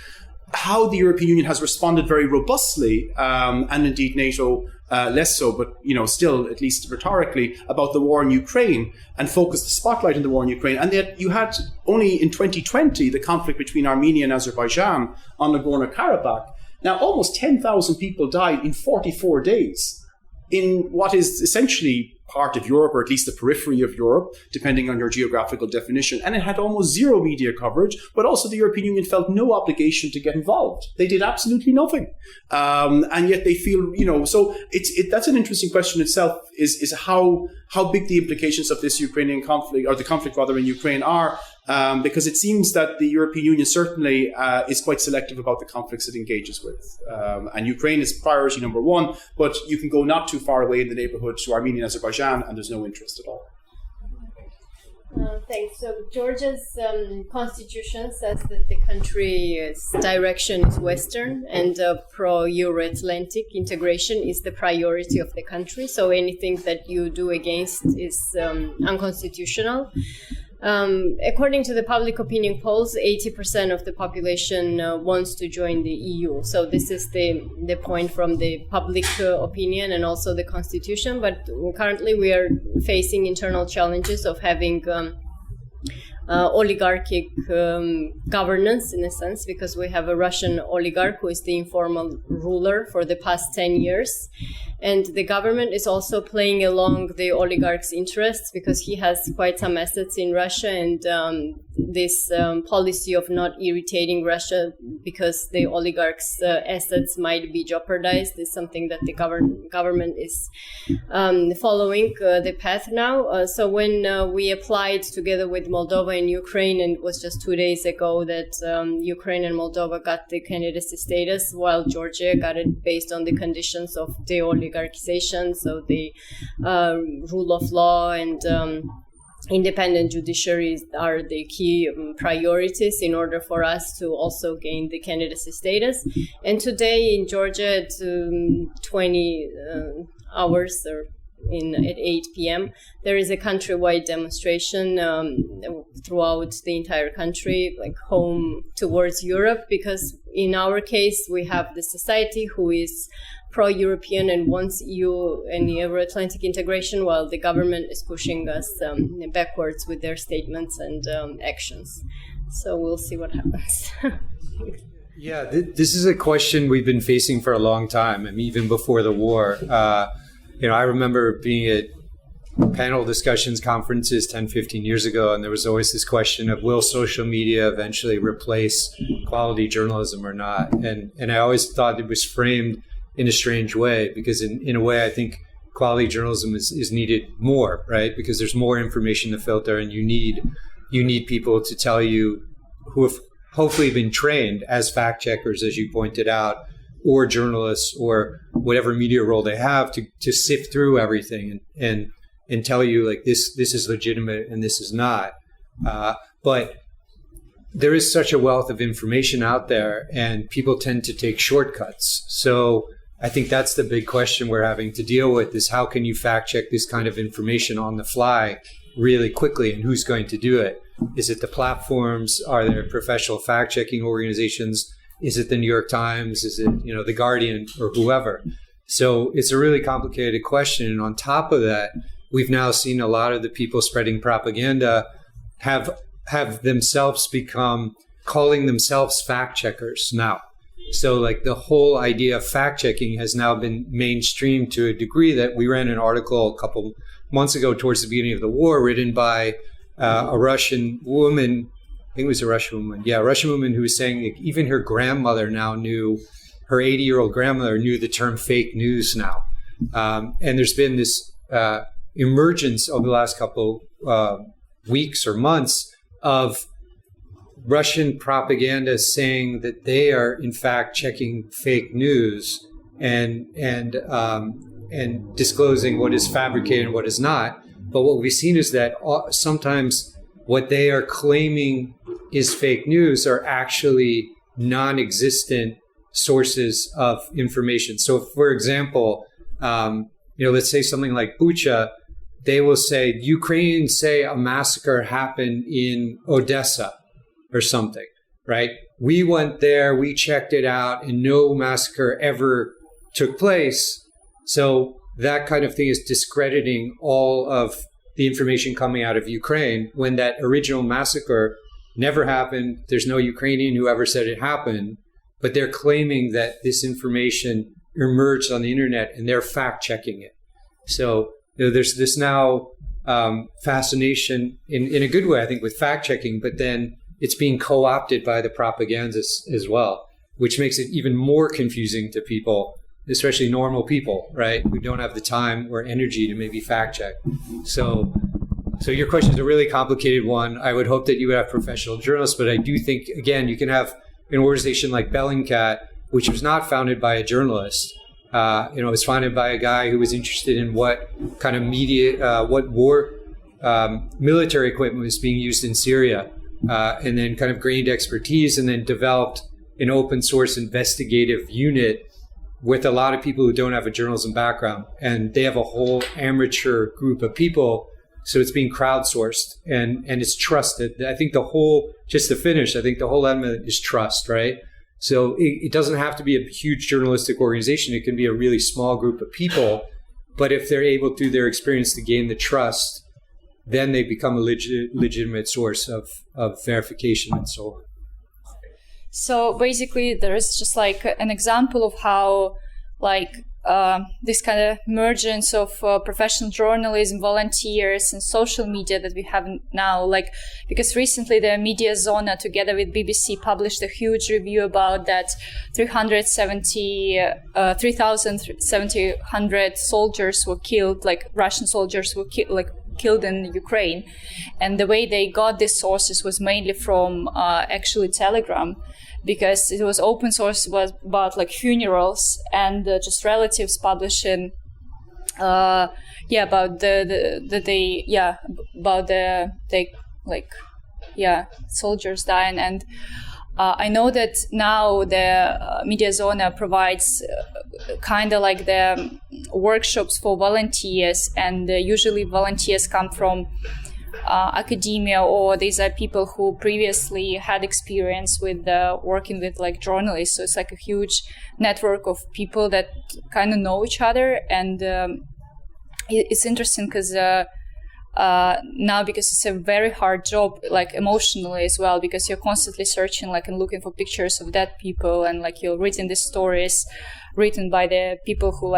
how the European Union has responded very robustly, and indeed NATO less so, but still, at least rhetorically, about the war in Ukraine and focused the spotlight on the war in Ukraine. And yet you had only in 2020 the conflict between Armenia and Azerbaijan on Nagorno-Karabakh. Now, almost 10,000 people died in 44 days in what is essentially part of Europe, or at least the periphery of Europe, depending on your geographical definition. And it had almost zero media coverage, but also the European Union felt no obligation to get involved. They did absolutely nothing. And yet they feel, so that's an interesting question itself, is how big the implications of this Ukrainian conflict, or the conflict rather in Ukraine are, because it seems that the European Union certainly is quite selective about the conflicts it engages with. And Ukraine is priority number one, but you can go not too far away in the neighborhood to Armenia and Azerbaijan, and there's no interest at all. Thanks. So Georgia's constitution says that the country's direction is Western, and pro-Euro-Atlantic integration is the priority of the country. So anything that you do against is unconstitutional. According to the public opinion polls, 80% of the population wants to join the EU. So this is the point from the public opinion and also the constitution. But currently we are facing internal challenges of having oligarchic governance, in a sense, because we have a Russian oligarch who is the informal ruler for the past 10 years. And the government is also playing along the oligarch's interests because he has quite some assets in Russia, and this policy of not irritating Russia because the oligarch's assets might be jeopardized is something that the government is following the path now. So when we applied together with Moldova and Ukraine, and it was just 2 days ago that Ukraine and Moldova got the candidacy status, while Georgia got it based on the conditions of the oligarchization, so the rule of law and independent judiciary are the key priorities in order for us to also gain the candidacy status. And today in Georgia at 20 hours or at 8 p.m. there is a countrywide demonstration throughout the entire country, like home towards Europe, because in our case we have the society who is pro-European and wants EU and Euro-Atlantic integration, while the government is pushing us backwards with their statements and actions. So we'll see what happens. Yeah, this is a question we've been facing for a long time, I mean, even before the war. I remember being at panel discussions, conferences 10, 15 years ago, and there was always this question of, will social media eventually replace quality journalism or not? And I always thought it was framed in a strange way, because in a way I think quality journalism is needed more, right? Because there's more information to filter, and you need people to tell you, who have hopefully been trained as fact checkers, as you pointed out, or journalists, or whatever media role they have, to sift through everything and tell you, like, this is legitimate and this is not. But there is such a wealth of information out there, and people tend to take shortcuts. So I think that's the big question we're having to deal with, is how can you fact check this kind of information on the fly really quickly, and who's going to do it? Is it the platforms? Are there professional fact checking organizations? Is it the New York Times? Is it, the Guardian or whoever? So it's a really complicated question. And on top of that, we've now seen a lot of the people spreading propaganda have themselves calling themselves fact checkers now. So like the whole idea of fact checking has now been mainstreamed to a degree that we ran an article a couple months ago towards the beginning of the war, written by a Russian woman. I think it was a Russian woman. Yeah, a Russian woman who was saying that even her grandmother now knew, her 80-year-old grandmother knew the term fake news now. And there's been this emergence over the last couple weeks or months of Russian propaganda saying that they are in fact checking fake news and disclosing what is fabricated and what is not. But what we've seen is that sometimes what they are claiming is fake news are actually non-existent sources of information. So, for example, let's say something like Bucha, they will say, Ukrainians say a massacre happened in Odessa or something, right? We went there, we checked it out, and no massacre ever took place. So that kind of thing is discrediting all of the information coming out of Ukraine, when that original massacre never happened. There's no Ukrainian who ever said it happened, but they're claiming that this information emerged on the internet and they're fact checking it. So there's this now fascination in a good way, I think, with fact checking, but then it's being co-opted by the propagandists as well, which makes it even more confusing to people, especially normal people, right, who don't have the time or energy to maybe fact check. So So your question is a really complicated one. I would hope that you would have professional journalists, but I do think, again, you can have an organization like Bellingcat, which was not founded by a journalist. It was founded by a guy who was interested in what kind of media, what war military equipment was being used in Syria, and then kind of gained expertise and then developed an open source investigative unit with a lot of people who don't have a journalism background. And they have a whole amateur group of people. So it's being crowdsourced and it's trusted. I think just to finish, I think the whole element is trust, right? So it doesn't have to be a huge journalistic organization. It can be a really small group of people. But if they're able through their experience to gain the trust, then they become a legitimate source of verification and so on. So basically, there is just like an example of how this kind of emergence of professional journalism, volunteers, and social media that we have now. Because recently the Media Zona, together with BBC, published a huge review about that 3,700 soldiers were killed, Russian soldiers were killed in Ukraine, and the way they got these sources was mainly from actually Telegram. Because it was open source, was about funerals and just relatives publishing, about soldiers dying. And I know that now the Media Zona provides kind of like the workshops for volunteers, and usually volunteers come from academia, or these are people who previously had experience with working with journalists. So it's a huge network of people that kind of know each other. And it's interesting because now, because it's a very hard job, emotionally as well, because you're constantly searching and looking for pictures of dead people, and you're reading these stories written by the people who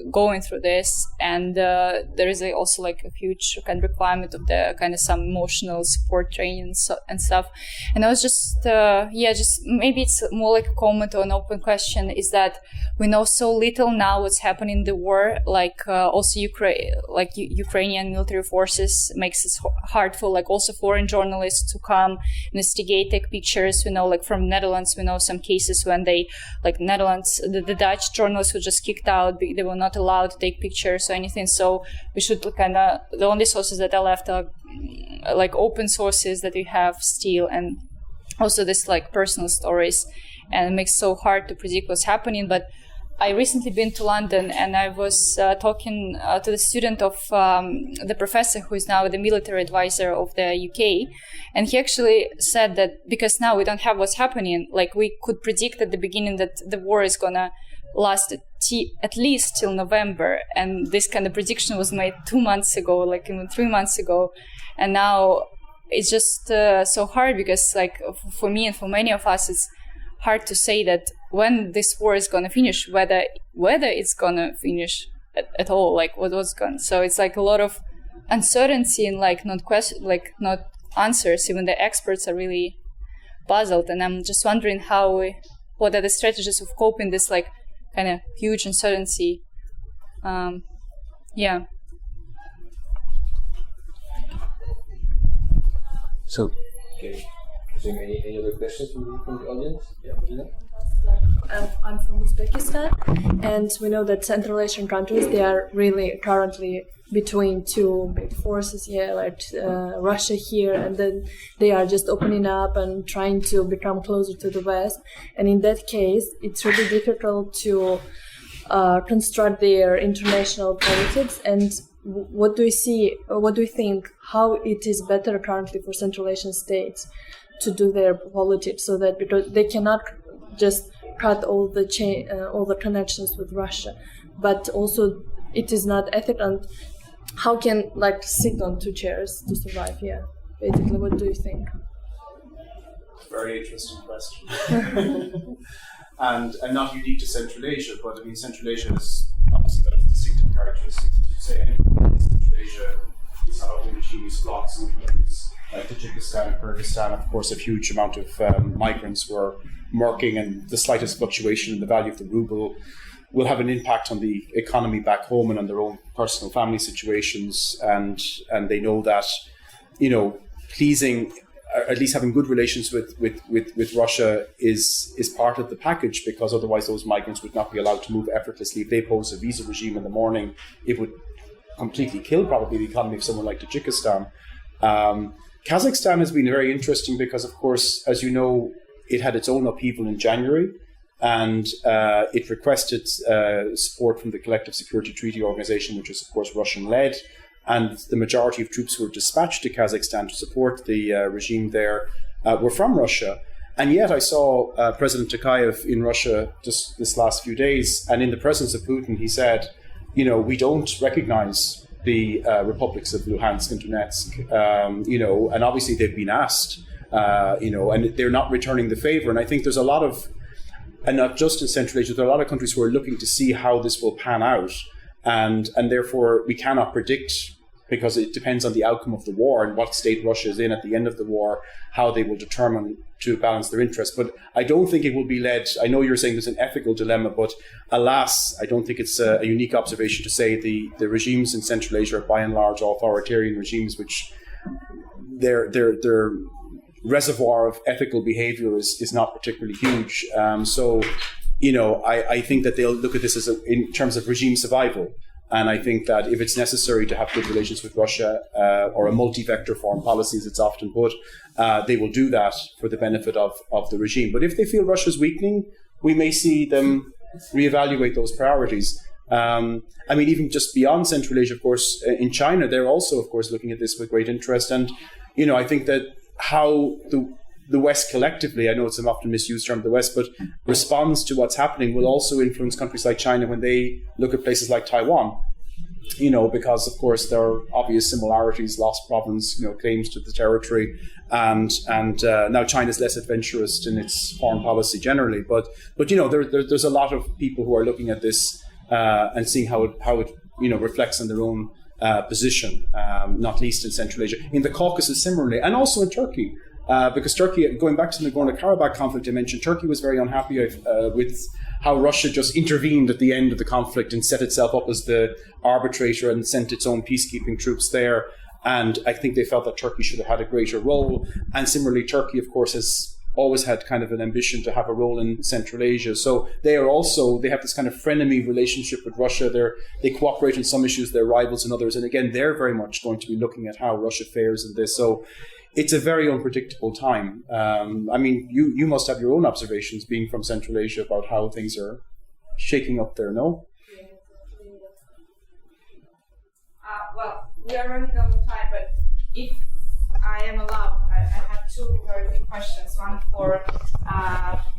going through this, and there is also a huge kind of requirement of the kind of some emotional support training and stuff. And I was just maybe it's more a comment or an open question, is that we know so little now what's happening in the war, also Ukrainian military forces makes it hard for also foreign journalists to come investigate, take pictures. We know from Netherlands, we know some cases when they Netherlands, the Dutch journalists were just kicked out. They were not allowed to take pictures or anything. So we should the only sources that are left are open sources that we have still, and also this personal stories, and it makes it so hard to predict what's happening. But I recently been to London, and I was talking to the student of the professor who is now the military advisor of the UK, and he actually said that because now we don't have what's happening, we could predict at the beginning that the war is gonna last at least till November, and this kind of prediction was made 2 months ago, even 3 months ago, and now it's just so hard because for me and for many of us, it's hard to say that when this war is gonna finish, whether it's gonna finish at all, what's going. So it's a lot of uncertainty and not answers. Even the experts are really puzzled, and I'm just wondering what are the strategies of coping this kind of huge uncertainty. So, okay. Is there any other questions from the audience? Yeah, I'm from Uzbekistan, and we know that Central Asian countries, they are really currently between two big forces, Russia here, and then they are just opening up and trying to become closer to the West. And in that case, it's really difficult to construct their international politics. And what do you think, how it is better currently for Central Asian states to do their politics, so that because they cannot just cut all the connections with Russia, but also it is not ethical. And how can sit on two chairs to survive? Yeah, basically, what do you think? Very interesting question. and not unique to Central Asia, but Central Asia has obviously got its distinctive characteristics. As you say, Central Asia is not homogeneous blocks and countries. Tajikistan and Kyrgyzstan, of course, a huge amount of migrants were working, and the slightest fluctuation in the value of the ruble will have an impact on the economy back home and on their own personal family situations. And they know that pleasing, or at least having good relations with Russia is part of the package, because otherwise those migrants would not be allowed to move effortlessly. If they pose a visa regime in the morning, it would completely kill probably the economy of someone like Tajikistan. Kazakhstan has been very interesting because, of course, as you know, it had its own upheaval in January, and it requested support from the Collective Security Treaty Organization, which is, of course, Russian-led. And the majority of troops who were dispatched to Kazakhstan to support the regime there were from Russia. And yet I saw President Tokayev in Russia just this last few days, and in the presence of Putin, he said, we don't recognize the republics of Luhansk and Donetsk, and obviously they've been asked, and they're not returning the favor. And I think there's a lot of, and not just in Central Asia, there are a lot of countries who are looking to see how this will pan out. And therefore we cannot predict, because it depends on the outcome of the war and what state Russia is in at the end of the war, how they will determine to balance their interests. But I don't think it will be led, I know you're saying there's an ethical dilemma, but alas, I don't think it's a unique observation to say the regimes in Central Asia are by and large authoritarian regimes, which their reservoir of ethical behavior is not particularly huge. I think that they'll look at this in terms of regime survival. And I think that if it's necessary to have good relations with Russia, or a multi-vector foreign policy, as it's often put, they will do that for the benefit of the regime. But if they feel Russia's weakening, we may see them reevaluate those priorities. Even just beyond Central Asia, of course, in China, they're also, of course, looking at this with great interest. And, I think that how the West collectively, I know it's an often misused term, the West, but responds to what's happening will also influence countries like China when they look at places like Taiwan, because of course there are obvious similarities, lost province, claims to the territory, and now China's less adventurous in its foreign policy generally, but there's a lot of people who are looking at this and seeing how it reflects on their own position, not least in Central Asia, in the Caucasus similarly, and also in Turkey. Because Turkey, going back to the Nagorno-Karabakh conflict I mentioned, Turkey was very unhappy with how Russia just intervened at the end of the conflict and set itself up as the arbitrator and sent its own peacekeeping troops there. And I think they felt that Turkey should have had a greater role. And similarly, Turkey, of course, has always had kind of an ambition to have a role in Central Asia. So they have this kind of frenemy relationship with Russia. They cooperate on some issues, they're rivals in others. And again, they're very much going to be looking at how Russia fares in this. So it's a very unpredictable time. You must have your own observations being from Central Asia about how things are shaking up there, no? Well, we are running out of time, but if I am allowed, I have two very quick questions. One for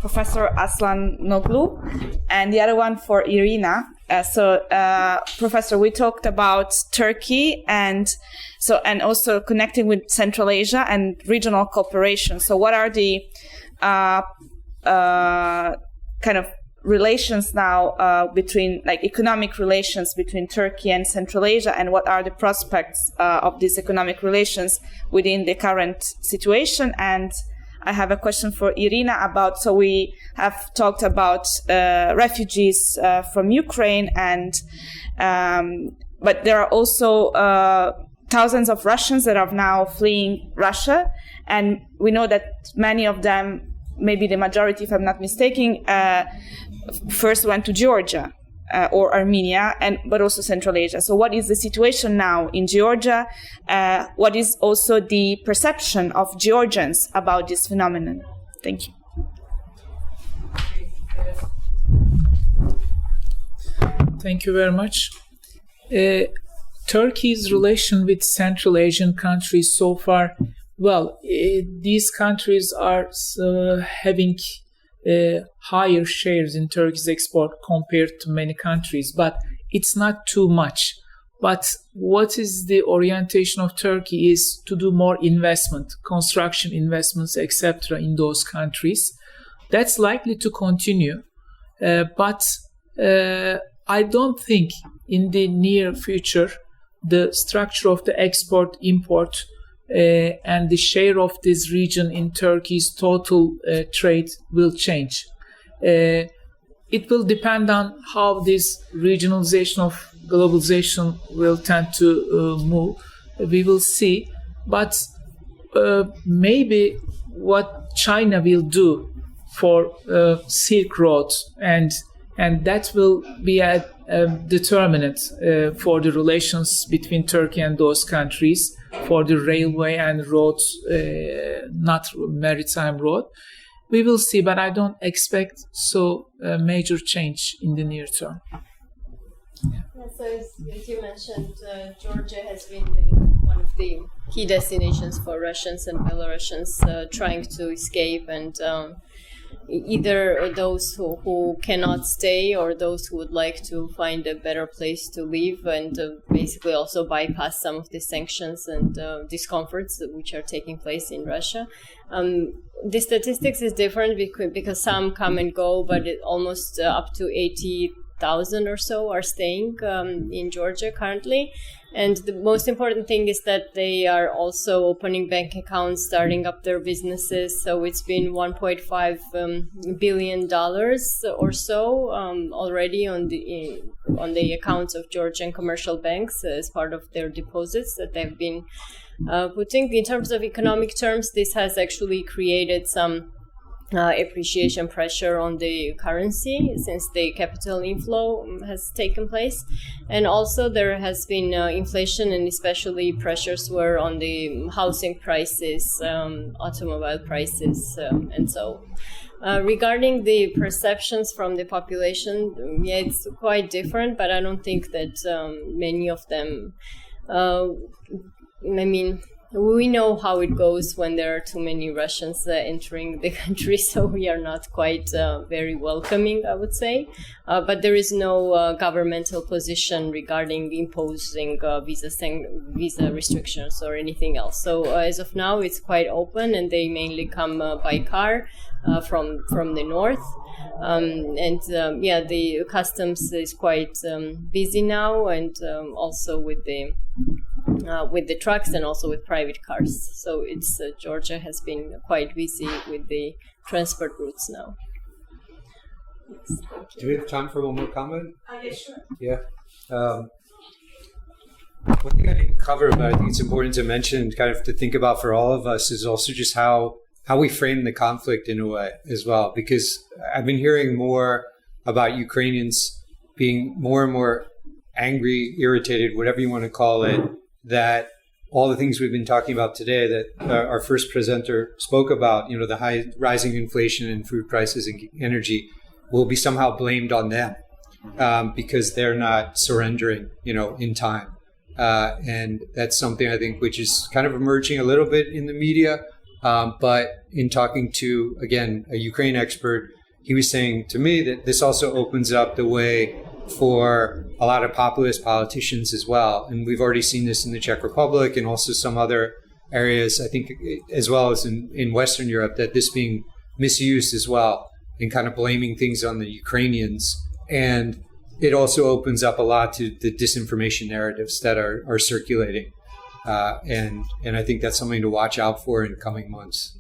Professor Aslan Noglu, and the other one for Irina. Professor, we talked about Turkey and also connecting with Central Asia and regional cooperation. So what are the kind of relations now between, like, economic relations between Turkey and Central Asia, and what are the prospects of these economic relations within the current situation? And I have a question for Irina about, so we have talked about refugees from Ukraine, but there are also thousands of Russians that are now fleeing Russia, and we know that many of them, maybe the majority, if I'm not mistaken, first went to Georgia or Armenia, but also Central Asia. So what is the situation now in Georgia? What is also the perception of Georgians about this phenomenon? Thank you. Thank you very much. Turkey's relation with Central Asian countries so far, these countries are having higher shares in Turkey's export compared to many countries, but it's not too much. But what is the orientation of Turkey is to do more investment, construction investments, etc. in those countries. That's likely to continue, but I don't think in the near future the structure of the export-import and the share of this region in Turkey's total trade will change. It will depend on how this regionalization of globalization will tend to move. We will see. But maybe what China will do for Silk Road, and that will be a determinant for the relations between Turkey and those countries, for the railway and roads, not maritime road. We will see, but I don't expect so major change in the near term. Yeah, so as you mentioned, Georgia has been one of the key destinations for Russians and Belarusians trying to escape, and either those who cannot stay or those who would like to find a better place to live, and basically also bypass some of the sanctions and discomforts which are taking place in Russia. The statistics is different because some come and go, but almost up to 80,000 or so are staying in Georgia currently. And the most important thing is that they are also opening bank accounts, starting up their businesses. So it's been $1.5 billion or so already on the accounts of Georgian commercial banks as part of their deposits that they've been putting. In terms of economic terms, this has actually created some appreciation pressure on the currency since the capital inflow has taken place, and also there has been inflation, and especially pressures were on the housing prices, automobile prices, and so regarding the perceptions from the population, yeah, it's quite different, but I don't think that many of them we know how it goes when there are too many Russians entering the country, so we are not quite very welcoming, I would say. But there is no governmental position regarding imposing visa restrictions or anything else. So as of now, it's quite open, and they mainly come by car from the north. The customs is quite busy now, and also with the trucks and also with private cars. So it's Georgia has been quite busy with the transport routes now. Yes, do we have time for one more comment? Yeah, sure. Yeah. One thing I didn't cover, but I think it's important to mention, kind of to think about for all of us, is also just how we frame the conflict in a way as well. Because I've been hearing more about Ukrainians being more and more angry, irritated, whatever you want to call it, that all the things we've been talking about today that our first presenter spoke about, the high rising inflation and food prices and energy, will be somehow blamed on them because they're not surrendering, in time. And that's something I think which is kind of emerging a little bit in the media. But in talking to, again, a Ukraine expert, he was saying to me that this also opens up the way for a lot of populist politicians as well. And we've already seen this in the Czech Republic and also some other areas, I think, as well as in Western Europe, that this being misused as well and kind of blaming things on the Ukrainians. And it also opens up a lot to the disinformation narratives that are circulating. And I think that's something to watch out for in coming months.